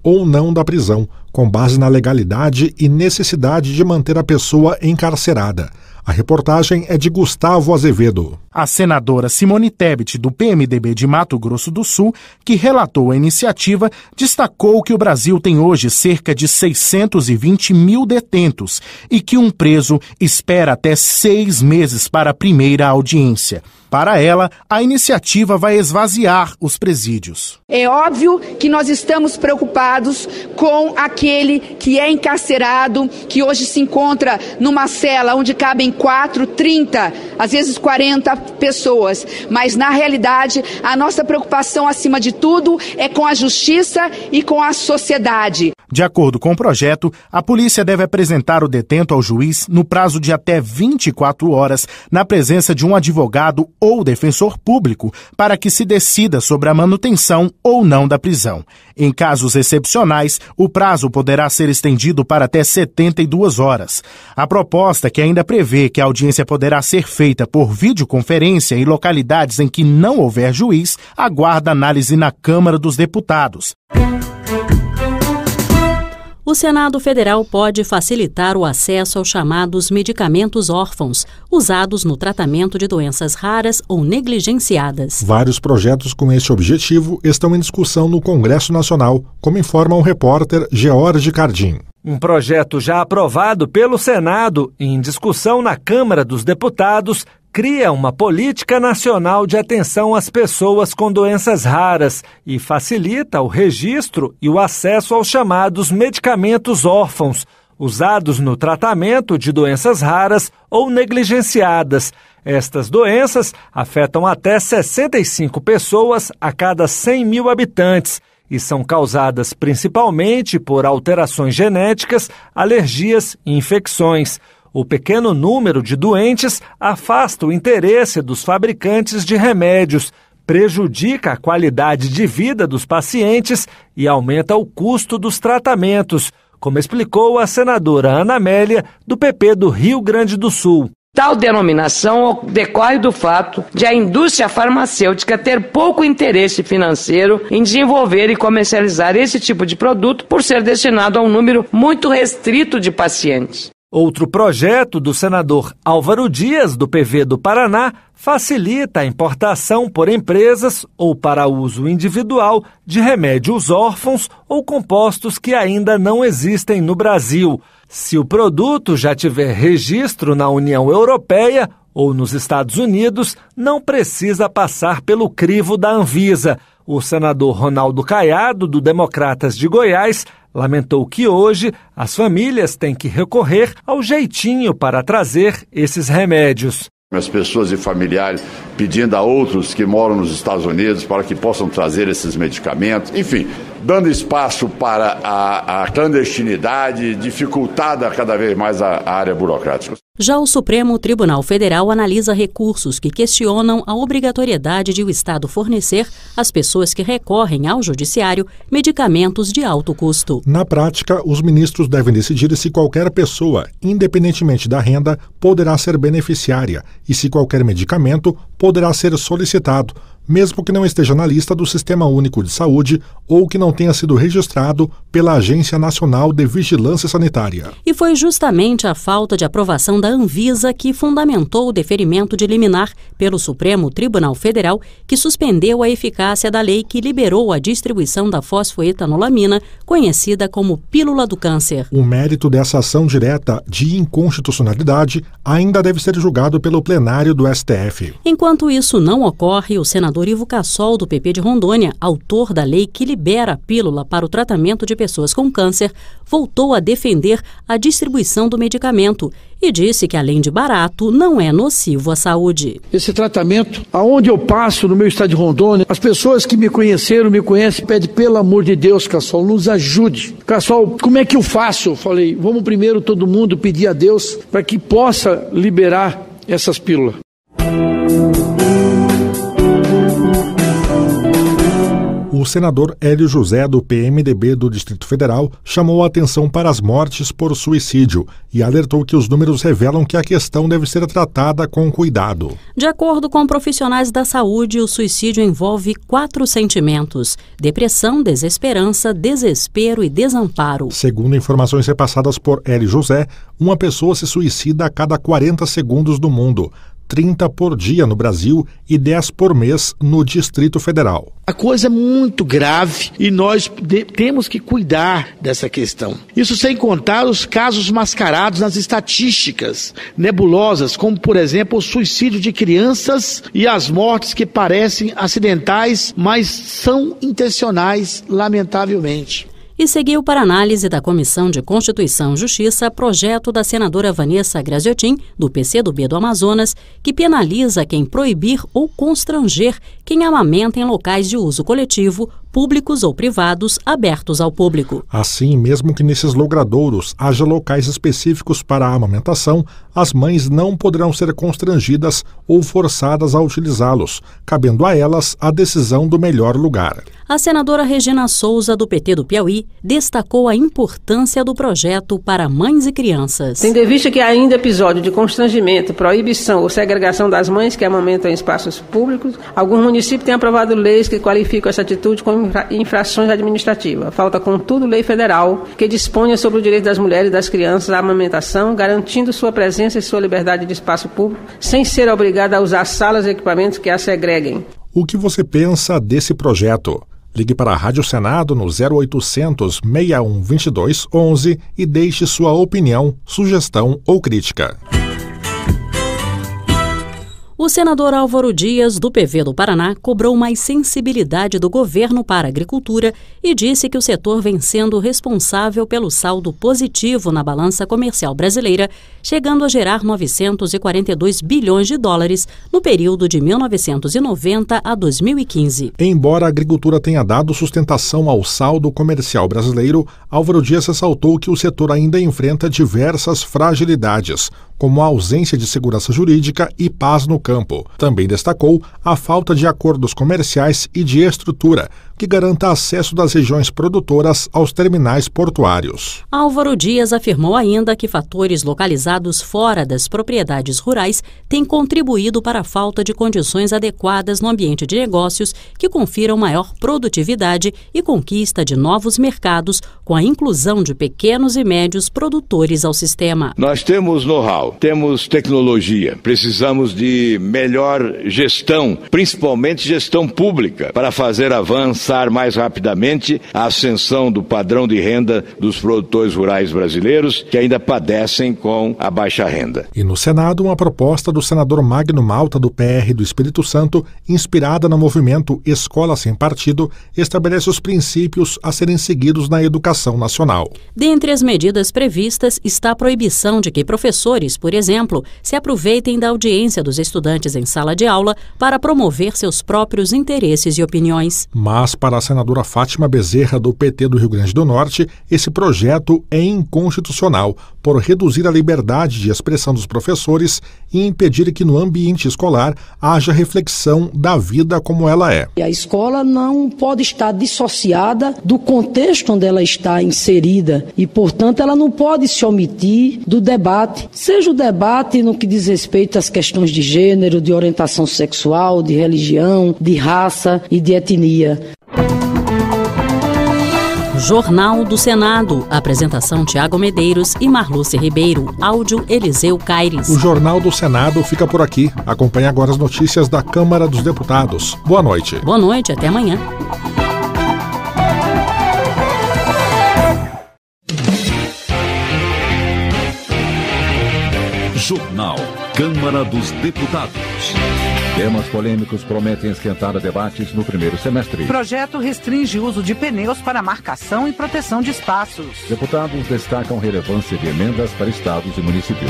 ou não da prisão, com base na legalidade e necessidade de manter a pessoa encarcerada. A reportagem é de Gustavo Azevedo. A senadora Simone Tebet, do PMDB de Mato Grosso do Sul, que relatou a iniciativa, destacou que o Brasil tem hoje cerca de 620 mil detentos e que um preso espera até 6 meses para a primeira audiência. Para ela, a iniciativa vai esvaziar os presídios. É óbvio que nós estamos preocupados com aquele que é encarcerado, que hoje se encontra numa cela onde cabem 4, 30, às vezes 40 pessoas. Mas, na realidade, a nossa preocupação, acima de tudo, é com a justiça e com a sociedade. De acordo com o projeto, a polícia deve apresentar o detento ao juiz no prazo de até 24 horas, na presença de um advogado ou defensor público, para que se decida sobre a manutenção ou não da prisão. Em casos excepcionais, o prazo poderá ser estendido para até 72 horas. A proposta, que ainda prevê que a audiência poderá ser feita por videoconferência em localidades em que não houver juiz, aguarda análise na Câmara dos Deputados. O Senado Federal pode facilitar o acesso aos chamados medicamentos órfãos, usados no tratamento de doenças raras ou negligenciadas. Vários projetos com esse objetivo estão em discussão no Congresso Nacional, como informa o repórter George Cardim. Um projeto já aprovado pelo Senado e em discussão na Câmara dos Deputados cria uma política nacional de atenção às pessoas com doenças raras e facilita o registro e o acesso aos chamados medicamentos órfãos, usados no tratamento de doenças raras ou negligenciadas. Estas doenças afetam até 65 pessoas a cada 100 mil habitantes e são causadas principalmente por alterações genéticas, alergias e infecções. O pequeno número de doentes afasta o interesse dos fabricantes de remédios, prejudica a qualidade de vida dos pacientes e aumenta o custo dos tratamentos, como explicou a senadora Ana Amélia, do PP do Rio Grande do Sul. Tal denominação decorre do fato de a indústria farmacêutica ter pouco interesse financeiro em desenvolver e comercializar esse tipo de produto por ser destinado a um número muito restrito de pacientes. Outro projeto do senador Álvaro Dias, do PV do Paraná, facilita a importação por empresas ou para uso individual de remédios órfãos ou compostos que ainda não existem no Brasil. Se o produto já tiver registro na União Europeia ou nos Estados Unidos, não precisa passar pelo crivo da Anvisa. O senador Ronaldo Caiado, do Democratas de Goiás, lamentou que hoje as famílias têm que recorrer ao jeitinho para trazer esses remédios. As pessoas e familiares pedindo a outros que moram nos Estados Unidos para que possam trazer esses medicamentos, enfim, dando espaço para a clandestinidade, dificultada cada vez mais a área burocrática. Já o Supremo Tribunal Federal analisa recursos que questionam a obrigatoriedade de o Estado fornecer às pessoas que recorrem ao Judiciário medicamentos de alto custo. Na prática, os ministros devem decidir se qualquer pessoa, independentemente da renda, poderá ser beneficiária e se qualquer medicamento poderá ser solicitado, mesmo que não esteja na lista do Sistema Único de Saúde ou que não tenha sido registrado pela Agência Nacional de Vigilância Sanitária. E foi justamente a falta de aprovação da Anvisa que fundamentou o deferimento de liminar pelo Supremo Tribunal Federal, que suspendeu a eficácia da lei que liberou a distribuição da fosfoetanolamina, conhecida como pílula do câncer. O mérito dessa ação direta de inconstitucionalidade ainda deve ser julgado pelo plenário do STF. Enquanto isso não ocorre, o senador Ivo Cassol, do PP de Rondônia, autor da lei que libera a pílula para o tratamento de pessoas com câncer, voltou a defender a distribuição do medicamento e disse que, além de barato, não é nocivo à saúde. Esse tratamento, aonde eu passo no meu estado de Rondônia, as pessoas que me conhecem, pedem, pelo amor de Deus, Cassol, nos ajude. Cassol, como é que eu faço? Eu falei, vamos primeiro todo mundo pedir a Deus para que possa liberar essas pílulas. O senador Hélio José, do PMDB do Distrito Federal, chamou a atenção para as mortes por suicídio e alertou que os números revelam que a questão deve ser tratada com cuidado. De acordo com profissionais da saúde, o suicídio envolve 4 sentimentos: depressão, desesperança, desespero e desamparo. Segundo informações repassadas por Hélio José, uma pessoa se suicida a cada 40 segundos no mundo, 30 por dia no Brasil e 10 por mês no Distrito Federal. A coisa é muito grave e nós temos que cuidar dessa questão. Isso sem contar os casos mascarados nas estatísticas nebulosas, como, por exemplo, o suicídio de crianças e as mortes que parecem acidentais, mas são intencionais, lamentavelmente. E seguiu para análise da Comissão de Constituição e Justiça projeto da senadora Vanessa Graziotin, do PCdoB do Amazonas, que penaliza quem proibir ou constranger quem amamenta em locais de uso coletivo, públicos ou privados, abertos ao público. Assim, mesmo que nesses logradouros haja locais específicos para a amamentação, as mães não poderão ser constrangidas ou forçadas a utilizá-los, cabendo a elas a decisão do melhor lugar. A senadora Regina Souza, do PT do Piauí, destacou a importância do projeto para mães e crianças. Tendo em vista que há ainda episódio de constrangimento, proibição ou segregação das mães que amamentam em espaços públicos, alguns municípios têm aprovado leis que qualificam essa atitude como infrações administrativas. Falta, contudo, lei federal que disponha sobre o direito das mulheres e das crianças à amamentação, garantindo sua presença e sua liberdade de espaço público, sem ser obrigada a usar salas e equipamentos que a segreguem. O que você pensa desse projeto? Ligue para a Rádio Senado no 0800 61 22 11 e deixe sua opinião, sugestão ou crítica. O senador Álvaro Dias, do PV do Paraná, cobrou mais sensibilidade do governo para a agricultura e disse que o setor vem sendo responsável pelo saldo positivo na balança comercial brasileira, chegando a gerar 942 bilhões de dólares no período de 1990 a 2015. Embora a agricultura tenha dado sustentação ao saldo comercial brasileiro, Álvaro Dias ressaltou que o setor ainda enfrenta diversas fragilidades, como a ausência de segurança jurídica e paz no campo. Também destacou a falta de acordos comerciais e de estrutura, que garanta acesso das regiões produtoras aos terminais portuários. Álvaro Dias afirmou ainda que fatores localizados fora das propriedades rurais têm contribuído para a falta de condições adequadas no ambiente de negócios que confiram maior produtividade e conquista de novos mercados com a inclusão de pequenos e médios produtores ao sistema. Nós temos know-how, temos tecnologia, precisamos de melhor gestão, principalmente gestão pública, para fazer avançar mais rapidamente a ascensão do padrão de renda dos produtores rurais brasileiros que ainda padecem com a baixa renda. E no Senado, uma proposta do senador Magno Malta, do PR do Espírito Santo, inspirada no movimento Escola Sem Partido, estabelece os princípios a serem seguidos na educação nacional. Dentre as medidas previstas está a proibição de que professores, por exemplo, se aproveitem da audiência dos estudantes em sala de aula para promover seus próprios interesses e opiniões. Mas, para a senadora Fátima Bezerra, do PT do Rio Grande do Norte, esse projeto é inconstitucional por reduzir a liberdade de expressão dos professores e impedir que no ambiente escolar haja reflexão da vida como ela é. A escola não pode estar dissociada do contexto onde ela está inserida e, portanto, ela não pode se omitir do debate, seja o debate no que diz respeito às questões de gênero, de orientação sexual, de religião, de raça e de etnia. Jornal do Senado. Apresentação Tiago Medeiros e Marluce Ribeiro. Áudio Eliseu Caires. O Jornal do Senado fica por aqui. Acompanhe agora as notícias da Câmara dos Deputados. Boa noite. Boa noite, até amanhã. Jornal Câmara dos Deputados. Temas polêmicos prometem esquentar debates no primeiro semestre. Projeto restringe o uso de pneus para marcação e proteção de espaços. Deputados destacam relevância de emendas para estados e municípios.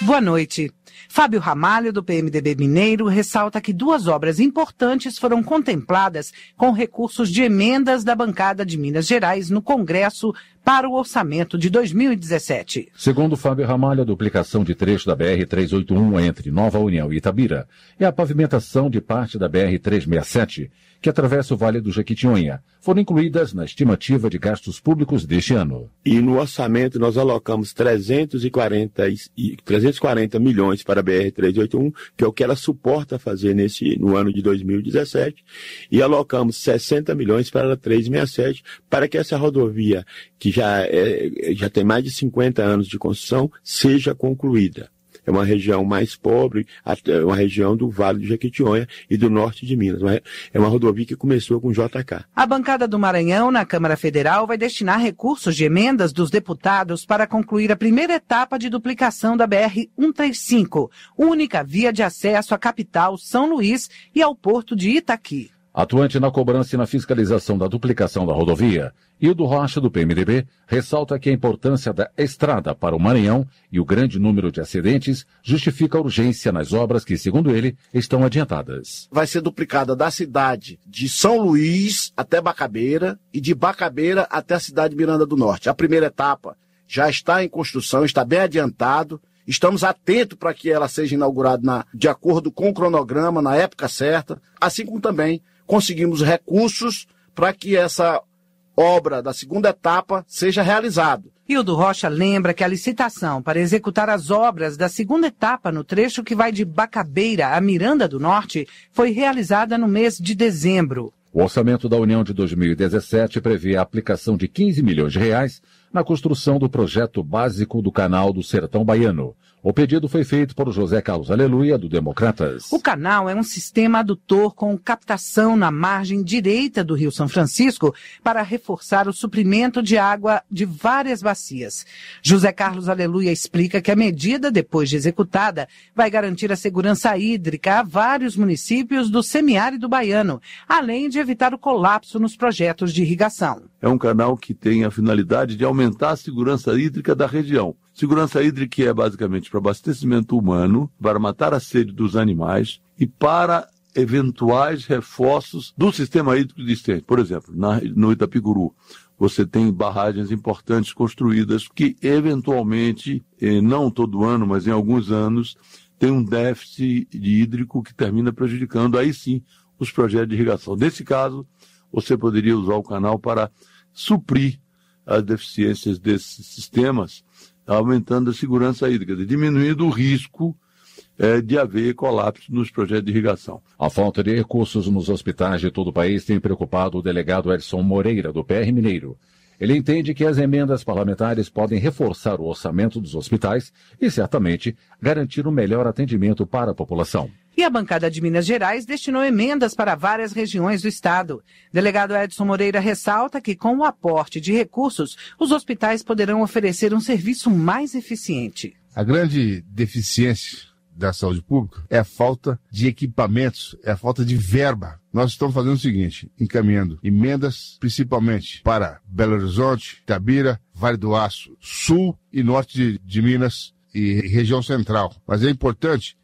Boa noite. Fábio Ramalho, do PMDB Mineiro, ressalta que 2 obras importantes foram contempladas com recursos de emendas da bancada de Minas Gerais no Congresso para o orçamento de 2017. Segundo Fábio Ramalho, a duplicação de trecho da BR-381 entre Nova União e Itabira e a pavimentação de parte da BR-367, que atravessa o Vale do Jequitinhonha, foram incluídas na estimativa de gastos públicos deste ano. E no orçamento nós alocamos 340 milhões para a BR-381, que é o que ela suporta fazer no ano de 2017, e alocamos 60 milhões para a 367, para que essa rodovia, que já tem mais de 50 anos de construção, seja concluída. É uma região mais pobre, uma região do Vale do Jequitinhonha e do norte de Minas. É uma rodovia que começou com JK. A bancada do Maranhão, na Câmara Federal, vai destinar recursos de emendas dos deputados para concluir a primeira etapa de duplicação da BR-135, única via de acesso à capital, São Luís, e ao porto de Itaqui. Atuante na cobrança e na fiscalização da duplicação da rodovia, Hildo Rocha, do PMDB, ressalta que a importância da estrada para o Maranhão e o grande número de acidentes justifica a urgência nas obras que, segundo ele, estão adiantadas. Vai ser duplicada da cidade de São Luís até Bacabeira e de Bacabeira até a cidade de Miranda do Norte. A primeira etapa já está em construção, está bem adiantado. Estamos atentos para que ela seja inaugurada de acordo com o cronograma, na época certa, assim como também conseguimos recursos para que essa obra da segunda etapa seja realizada. Hildo Rocha lembra que a licitação para executar as obras da segunda etapa no trecho que vai de Bacabeira a Miranda do Norte foi realizada no mês de dezembro. O orçamento da União de 2017 prevê a aplicação de 15 milhões de reais na construção do projeto básico do Canal do Sertão Baiano. O pedido foi feito por José Carlos Aleluia, do Democratas. O canal é um sistema adutor com captação na margem direita do Rio São Francisco para reforçar o suprimento de água de várias bacias. José Carlos Aleluia explica que a medida, depois de executada, vai garantir a segurança hídrica a vários municípios do semiárido baiano, além de evitar o colapso nos projetos de irrigação. É um canal que tem a finalidade de aumentar a segurança hídrica da região. Segurança hídrica é basicamente para abastecimento humano, para matar a sede dos animais e para eventuais reforços do sistema hídrico existente. Por exemplo, no Itapicuru, você tem barragens importantes construídas que, eventualmente, não todo ano, mas em alguns anos, tem um déficit hídrico que termina prejudicando, aí sim, os projetos de irrigação. Nesse caso, você poderia usar o canal para suprir as deficiências desses sistemas, aumentando a segurança hídrica, diminuindo o risco de haver colapso nos projetos de irrigação. A falta de recursos nos hospitais de todo o país tem preocupado o delegado Edson Moreira, do PR Mineiro. Ele entende que as emendas parlamentares podem reforçar o orçamento dos hospitais e, certamente, garantir um melhor atendimento para a população. E a bancada de Minas Gerais destinou emendas para várias regiões do estado. Delegado Edson Moreira ressalta que, com o aporte de recursos, os hospitais poderão oferecer um serviço mais eficiente. A grande deficiência da saúde pública é a falta de equipamentos, é a falta de verba. Nós estamos fazendo o seguinte, encaminhando emendas principalmente para Belo Horizonte, Itabira, Vale do Aço, sul e norte de Minas e região central. Mas é importante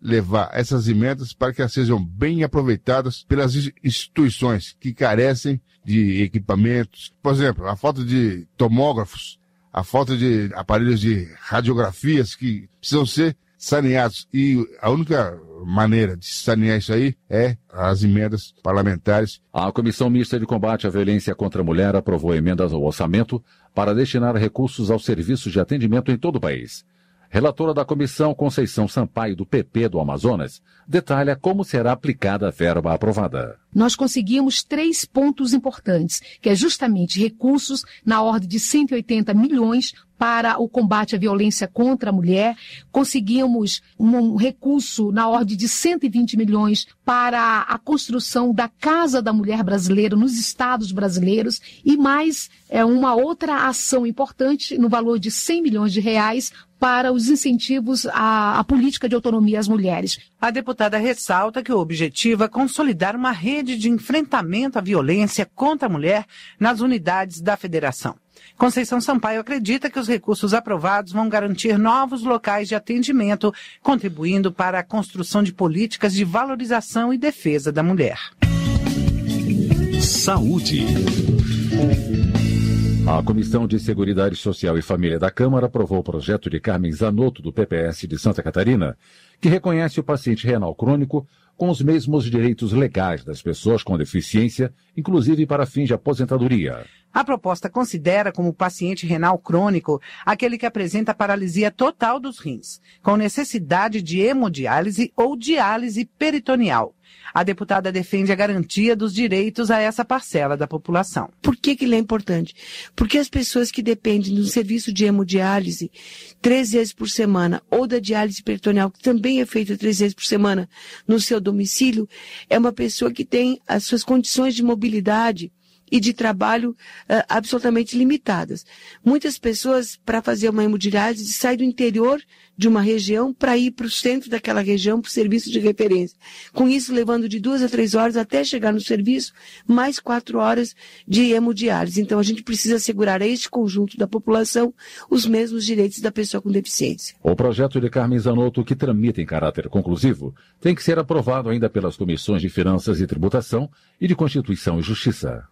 levar essas emendas para que elas sejam bem aproveitadas pelas instituições que carecem de equipamentos. Por exemplo, a falta de tomógrafos, a falta de aparelhos de radiografias que precisam ser saneados. E a única maneira de sanear isso aí é as emendas parlamentares. A Comissão Mista de Combate à Violência contra a Mulher aprovou emendas ao orçamento para destinar recursos aos serviços de atendimento em todo o país. Relatora da comissão, Conceição Sampaio, do PP do Amazonas, detalha como será aplicada a verba aprovada. Nós conseguimos 3 pontos importantes, que é justamente recursos na ordem de 180 milhões para o combate à violência contra a mulher. Conseguimos um recurso na ordem de 120 milhões para a construção da Casa da Mulher Brasileira nos estados brasileiros e mais uma outra ação importante no valor de 100 milhões de reais para os incentivos à política de autonomia às mulheres. A deputada ressalta que o objetivo é consolidar uma rede de enfrentamento à violência contra a mulher nas unidades da federação. Conceição Sampaio acredita que os recursos aprovados vão garantir novos locais de atendimento, contribuindo para a construção de políticas de valorização e defesa da mulher. Saúde. A Comissão de Seguridade Social e Família da Câmara aprovou o projeto de Carmen Zanotto, do PPS de Santa Catarina, que reconhece o paciente renal crônico com os mesmos direitos legais das pessoas com deficiência, inclusive para fins de aposentadoria. A proposta considera como paciente renal crônico aquele que apresenta paralisia total dos rins, com necessidade de hemodiálise ou diálise peritoneal. A deputada defende a garantia dos direitos a essa parcela da população. Por que ele é importante? Porque as pessoas que dependem do serviço de hemodiálise 3 vezes por semana ou da diálise peritoneal, que também é feita 3 vezes por semana no seu domicílio, é uma pessoa que tem as suas condições de mobilidade e de trabalho absolutamente limitadas. Muitas pessoas, para fazer uma hemodiálise, saem do interior de uma região para ir para o centro daquela região, para o serviço de referência. Com isso, levando de 2 a 3 horas até chegar no serviço, mais 4 horas de hemodiálise. Então, a gente precisa assegurar a este conjunto da população os mesmos direitos da pessoa com deficiência. O projeto de Carmen Zanotto, que tramita em caráter conclusivo, tem que ser aprovado ainda pelas comissões de Finanças e Tributação e de Constituição e Justiça.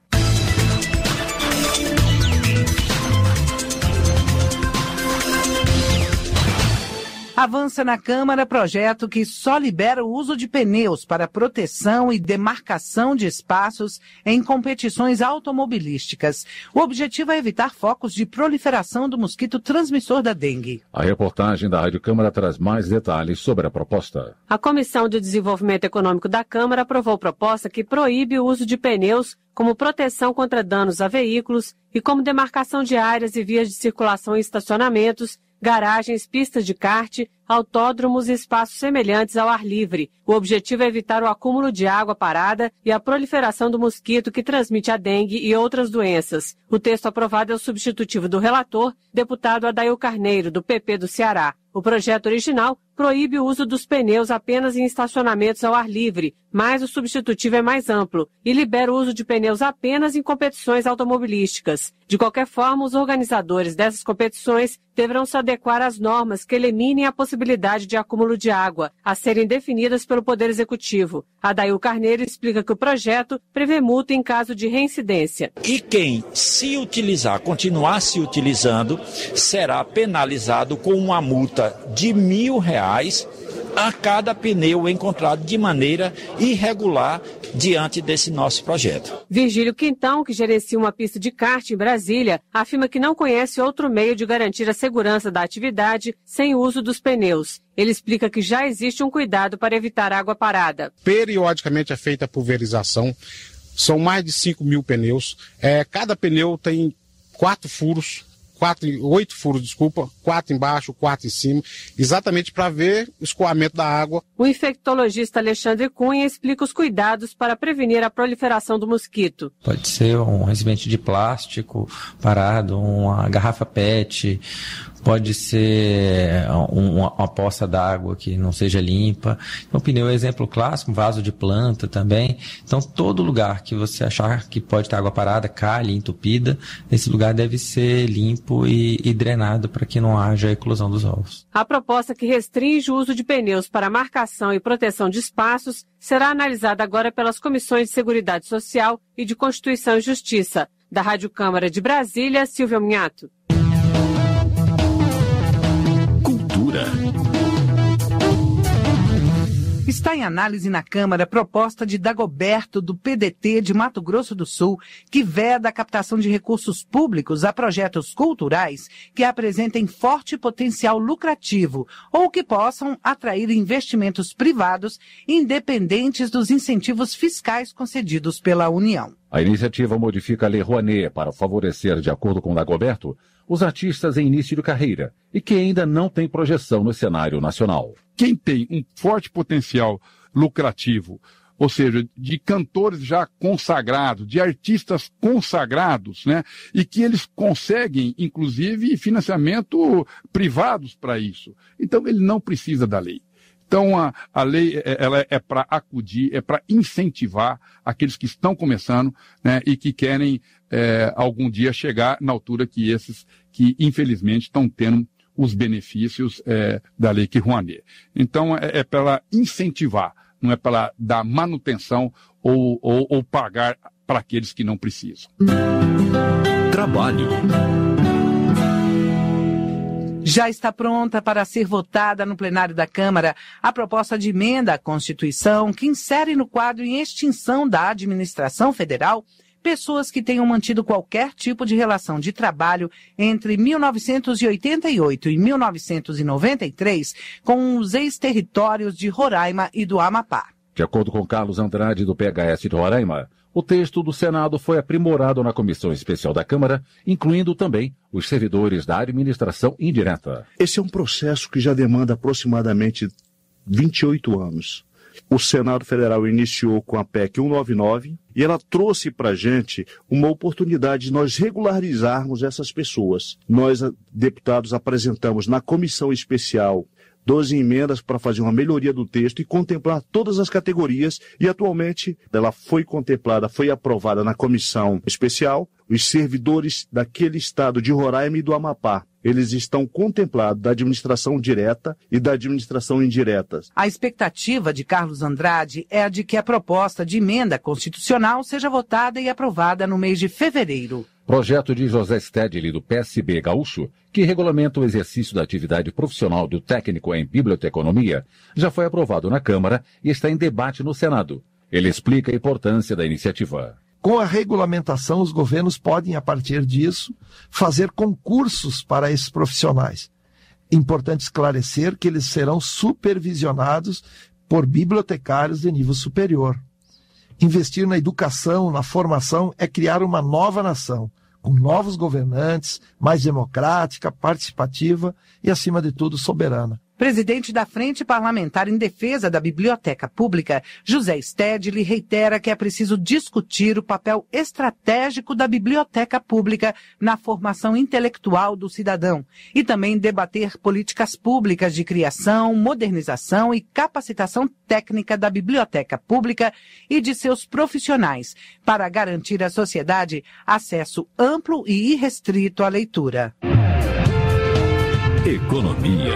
Avança na Câmara projeto que só libera o uso de pneus para proteção e demarcação de espaços em competições automobilísticas. O objetivo é evitar focos de proliferação do mosquito transmissor da dengue. A reportagem da Rádio Câmara traz mais detalhes sobre a proposta. A Comissão de Desenvolvimento Econômico da Câmara aprovou proposta que proíbe o uso de pneus como proteção contra danos a veículos e como demarcação de áreas e vias de circulação em estacionamentos, garagens, pistas de kart, autódromos e espaços semelhantes ao ar livre. O objetivo é evitar o acúmulo de água parada e a proliferação do mosquito que transmite a dengue e outras doenças. O texto aprovado é o substitutivo do relator, deputado Adail Carneiro, do PP do Ceará. O projeto original proíbe o uso dos pneus apenas em estacionamentos ao ar livre, mas o substitutivo é mais amplo e libera o uso de pneus apenas em competições automobilísticas. De qualquer forma, os organizadores dessas competições deverão se adequar às normas que eliminem a possibilidade de acúmulo de água, a serem definidas pelo Poder Executivo. Adail Carneiro explica que o projeto prevê multa em caso de reincidência. E quem se utilizar, continuar se utilizando, será penalizado com uma multa de R$ 1.000 a cada pneu encontrado de maneira irregular diante desse nosso projeto. Virgílio Quintão, que gerencia uma pista de kart em Brasília, afirma que não conhece outro meio de garantir a segurança da atividade sem o uso dos pneus. Ele explica que já existe um cuidado para evitar água parada. Periodicamente é feita a pulverização, são mais de 5.000 pneus. Cada pneu tem 8 furos, 4 embaixo, 4 em cima, exatamente para ver o escoamento da água. O infectologista Alexandre Cunha explica os cuidados para prevenir a proliferação do mosquito. Pode ser um recipiente de plástico parado, uma garrafa PET, pode ser uma poça d'água que não seja limpa. Então, o pneu é um exemplo clássico, um vaso de planta também. Então, todo lugar que você achar que pode ter água parada, calha, entupida, esse lugar deve ser limpo e drenado para que não haja a eclosão dos ovos. A proposta que restringe o uso de pneus para marcação e proteção de espaços será analisada agora pelas Comissões de Seguridade Social e de Constituição e Justiça. Da Rádio Câmara de Brasília, Silvia Munhato. Está em análise na Câmara a proposta de Dagoberto, do PDT de Mato Grosso do Sul, que veda a captação de recursos públicos a projetos culturais que apresentem forte potencial lucrativo ou que possam atrair investimentos privados independentes dos incentivos fiscais concedidos pela União. A iniciativa modifica a Lei Rouanet para favorecer, de acordo com Dagoberto, os artistas em início de carreira e que ainda não têm projeção no cenário nacional. Quem tem um forte potencial lucrativo, ou seja, de cantores já consagrados, de artistas consagrados, né, e que eles conseguem, inclusive, financiamento privados para isso. Então, ele não precisa da lei. Então, a lei ela é para acudir, é para incentivar aqueles que estão começando, né, e que querem algum dia chegar na altura que esses que, infelizmente, estão tendo os benefícios da Lei Rouanet. Então, é para incentivar, não é para dar manutenção ou pagar para aqueles que não precisam. Trabalho. Já está pronta para ser votada no plenário da Câmara a proposta de emenda à Constituição que insere no quadro em extinção da administração federal pessoas que tenham mantido qualquer tipo de relação de trabalho entre 1988 e 1993 com os ex-territórios de Roraima e do Amapá. De acordo com Carlos Andrade, do PHS de Roraima, o texto do Senado foi aprimorado na Comissão Especial da Câmara, incluindo também os servidores da administração indireta. Esse é um processo que já demanda aproximadamente 28 anos. O Senado Federal iniciou com a PEC 199 e ela trouxe para a gente uma oportunidade de nós regularizarmos essas pessoas. Nós, deputados, apresentamos na Comissão Especial 12 emendas para fazer uma melhoria do texto e contemplar todas as categorias e atualmente ela foi contemplada, foi aprovada na comissão especial. Os servidores daquele estado de Roraima e do Amapá, eles estão contemplados da administração direta e da administração indireta. A expectativa de Carlos Andrade é a de que a proposta de emenda constitucional seja votada e aprovada no mês de fevereiro. Projeto de José Stedley, do PSB Gaúcho, que regulamenta o exercício da atividade profissional do técnico em biblioteconomia, já foi aprovado na Câmara e está em debate no Senado. Ele explica a importância da iniciativa. Com a regulamentação, os governos podem, a partir disso, fazer concursos para esses profissionais. Importante esclarecer que eles serão supervisionados por bibliotecários de nível superior. Investir na educação, na formação, é criar uma nova nação, com novos governantes, mais democrática, participativa e, acima de tudo, soberana. Presidente da Frente Parlamentar em Defesa da Biblioteca Pública, José Stedley, reitera que é preciso discutir o papel estratégico da biblioteca pública na formação intelectual do cidadão e também debater políticas públicas de criação, modernização e capacitação técnica da biblioteca pública e de seus profissionais, para garantir à sociedade acesso amplo e irrestrito à leitura. Economia.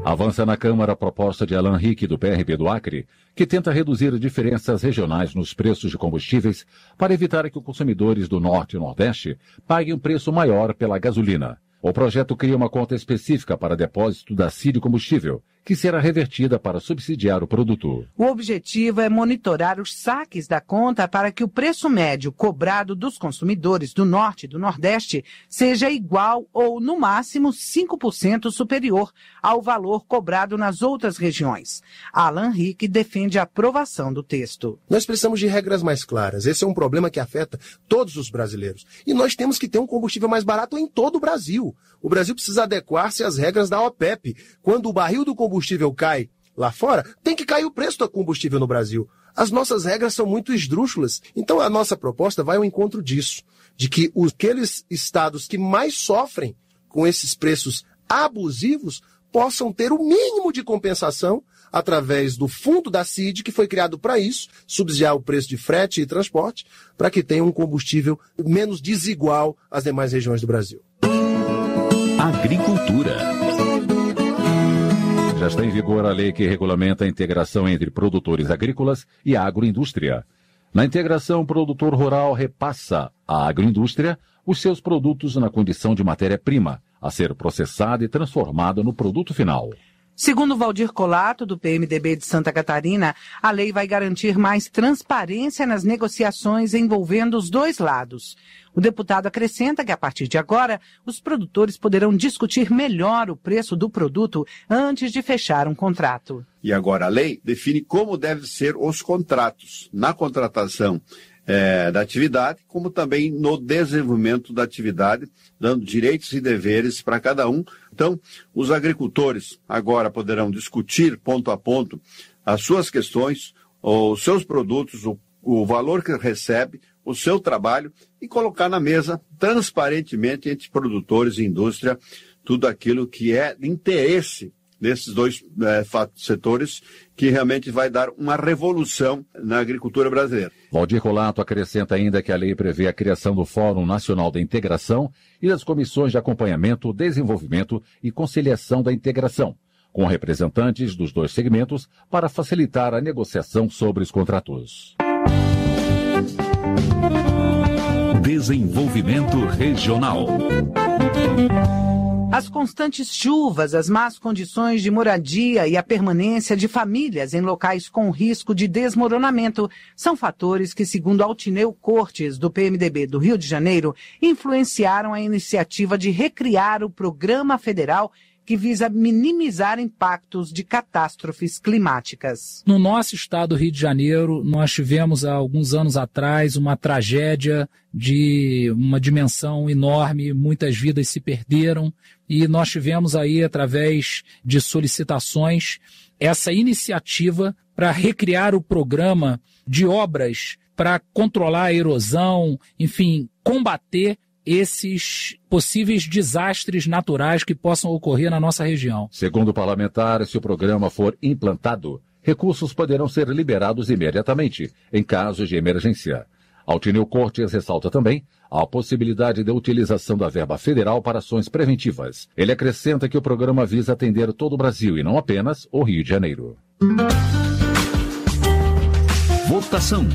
Avança na Câmara a proposta de Alan Rick, do PRB do Acre, que tenta reduzir diferenças regionais nos preços de combustíveis para evitar que os consumidores do Norte e Nordeste paguem um preço maior pela gasolina. O projeto cria uma conta específica para depósito da CID Combustível, que será revertida para subsidiar o produto. O objetivo é monitorar os saques da conta para que o preço médio cobrado dos consumidores do Norte e do Nordeste seja igual ou, no máximo, 5% superior ao valor cobrado nas outras regiões. Alan Rick defende a aprovação do texto. Nós precisamos de regras mais claras. Esse é um problema que afeta todos os brasileiros. E nós temos que ter um combustível mais barato em todo o Brasil. O Brasil precisa adequar-se às regras da OPEP. Quando o barril do combustível cai lá fora, tem que cair o preço do combustível no Brasil. As nossas regras são muito esdrúxulas. Então a nossa proposta vai ao encontro disso, de que aqueles estados que mais sofrem com esses preços abusivos possam ter o mínimo de compensação através do fundo da CID, que foi criado para isso, subsidiar o preço de frete e transporte, para que tenha um combustível menos desigual às demais regiões do Brasil. Agricultura. Já está em vigor a lei que regulamenta a integração entre produtores agrícolas e a agroindústria. Na integração, o produtor rural repassa à agroindústria os seus produtos na condição de matéria-prima, a ser processada e transformada no produto final. Segundo Valdir Colato, do PMDB de Santa Catarina, a lei vai garantir mais transparência nas negociações envolvendo os dois lados. O deputado acrescenta que, a partir de agora, os produtores poderão discutir melhor o preço do produto antes de fechar um contrato. E agora a lei define como devem ser os contratos na contratação da atividade, como também no desenvolvimento da atividade, dando direitos e deveres para cada um. Então, os agricultores agora poderão discutir ponto a ponto as suas questões, os seus produtos, o valor que recebe, o seu trabalho e colocar na mesa transparentemente entre produtores e indústria tudo aquilo que é de interesse desses dois setores, que realmente vai dar uma revolução na agricultura brasileira. Valdir Colato acrescenta ainda que a lei prevê a criação do Fórum Nacional da Integração e das comissões de acompanhamento, desenvolvimento e conciliação da integração, com representantes dos dois segmentos para facilitar a negociação sobre os contratos. Desenvolvimento regional. As constantes chuvas, as más condições de moradia e a permanência de famílias em locais com risco de desmoronamento são fatores que, segundo Altineu Cortes, do PMDB do Rio de Janeiro, influenciaram a iniciativa de recriar o Programa Federal que visa minimizar impactos de catástrofes climáticas. No nosso estado do Rio de Janeiro, nós tivemos há alguns anos atrás uma tragédia de uma dimensão enorme, muitas vidas se perderam e nós tivemos aí, através de solicitações, essa iniciativa para recriar o programa de obras para controlar a erosão, enfim, combater esses possíveis desastres naturais que possam ocorrer na nossa região. Segundo o parlamentar, se o programa for implantado, recursos poderão ser liberados imediatamente, em casos de emergência. Altineu Cortes ressalta também a possibilidade da utilização da verba federal para ações preventivas. Ele acrescenta que o programa visa atender todo o Brasil e não apenas o Rio de Janeiro. Votação.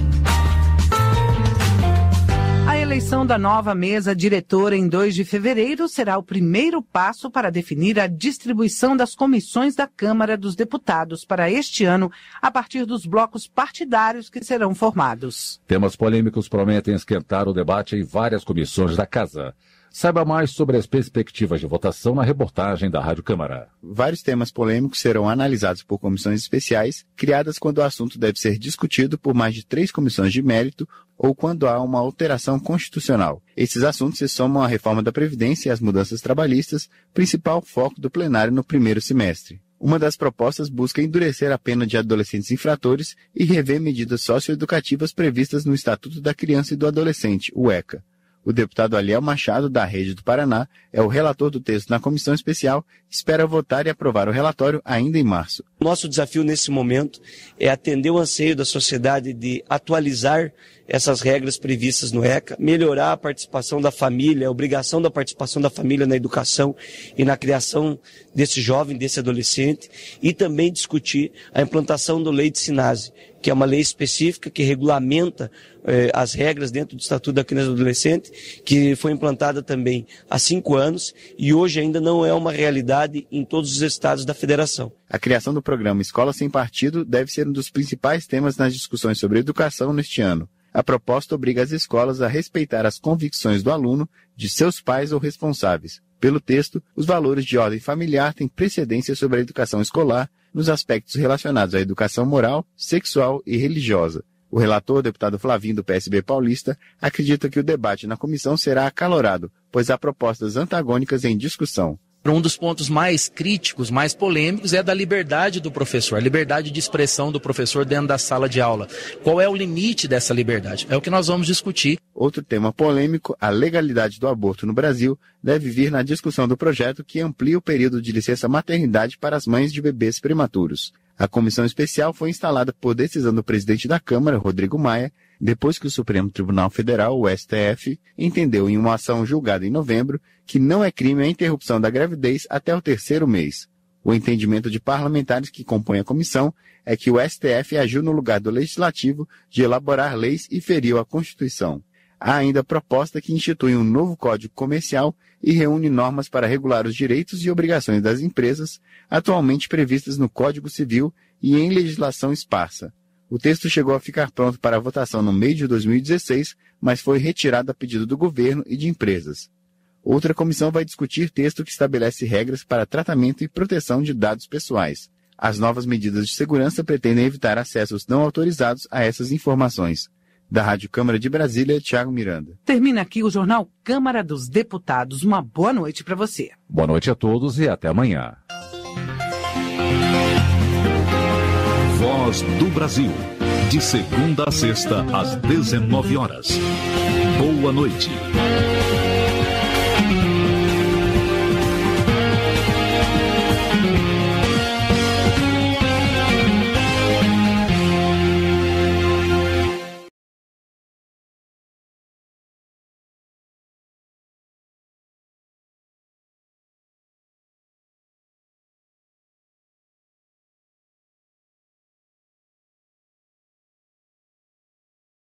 A eleição da nova mesa diretora em 2 de fevereiro será o primeiro passo para definir a distribuição das comissões da Câmara dos Deputados para este ano, a partir dos blocos partidários que serão formados. Temas polêmicos prometem esquentar o debate em várias comissões da Casa. Saiba mais sobre as perspectivas de votação na reportagem da Rádio Câmara. Vários temas polêmicos serão analisados por comissões especiais, criadas quando o assunto deve ser discutido por mais de 3 comissões de mérito ou quando há uma alteração constitucional. Esses assuntos se somam à reforma da Previdência e às mudanças trabalhistas, principal foco do plenário no primeiro semestre. Uma das propostas busca endurecer a pena de adolescentes infratores e rever medidas socioeducativas previstas no Estatuto da Criança e do Adolescente, o ECA. O deputado Aliel Machado, da Rede do Paraná, é o relator do texto na comissão especial, espera votar e aprovar o relatório ainda em março. Nosso desafio nesse momento é atender o anseio da sociedade de atualizar essas regras previstas no ECA, melhorar a participação da família, a obrigação da participação da família na educação e na criação desse jovem, desse adolescente, e também discutir a implantação do Lei de Sinase, que é uma lei específica que regulamenta as regras dentro do Estatuto da Criança e do Adolescente, que foi implantada também há 5 anos e hoje ainda não é uma realidade igualdade em todos os estados da federação. A criação do programa Escola Sem Partido deve ser um dos principais temas nas discussões sobre educação neste ano. A proposta obriga as escolas a respeitar as convicções do aluno, de seus pais ou responsáveis. Pelo texto, os valores de ordem familiar têm precedência sobre a educação escolar nos aspectos relacionados à educação moral, sexual e religiosa. O relator, deputado Flavinho, do PSB paulista, acredita que o debate na comissão será acalorado, pois há propostas antagônicas em discussão. Um dos pontos mais críticos, mais polêmicos, é da liberdade do professor, a liberdade de expressão do professor dentro da sala de aula. Qual é o limite dessa liberdade? É o que nós vamos discutir. Outro tema polêmico, a legalidade do aborto no Brasil, deve vir na discussão do projeto que amplia o período de licença maternidade para as mães de bebês prematuros. A comissão especial foi instalada por decisão do presidente da Câmara, Rodrigo Maia, depois que o Supremo Tribunal Federal, o STF, entendeu em uma ação julgada em novembro que não é crime a interrupção da gravidez até o 3º mês. O entendimento de parlamentares que compõem a comissão é que o STF agiu no lugar do Legislativo de elaborar leis e feriu a Constituição. Há ainda a proposta que institui um novo Código Comercial e reúne normas para regular os direitos e obrigações das empresas, atualmente previstas no Código Civil e em legislação esparsa. O texto chegou a ficar pronto para votação no meio de 2016, mas foi retirado a pedido do governo e de empresas. Outra comissão vai discutir texto que estabelece regras para tratamento e proteção de dados pessoais. As novas medidas de segurança pretendem evitar acessos não autorizados a essas informações. Da Rádio Câmara de Brasília, Thiago Miranda. Termina aqui o Jornal Câmara dos Deputados. Uma boa noite para você. Boa noite a todos e até amanhã. Voz do Brasil. De segunda a sexta, às 19 horas. Boa noite.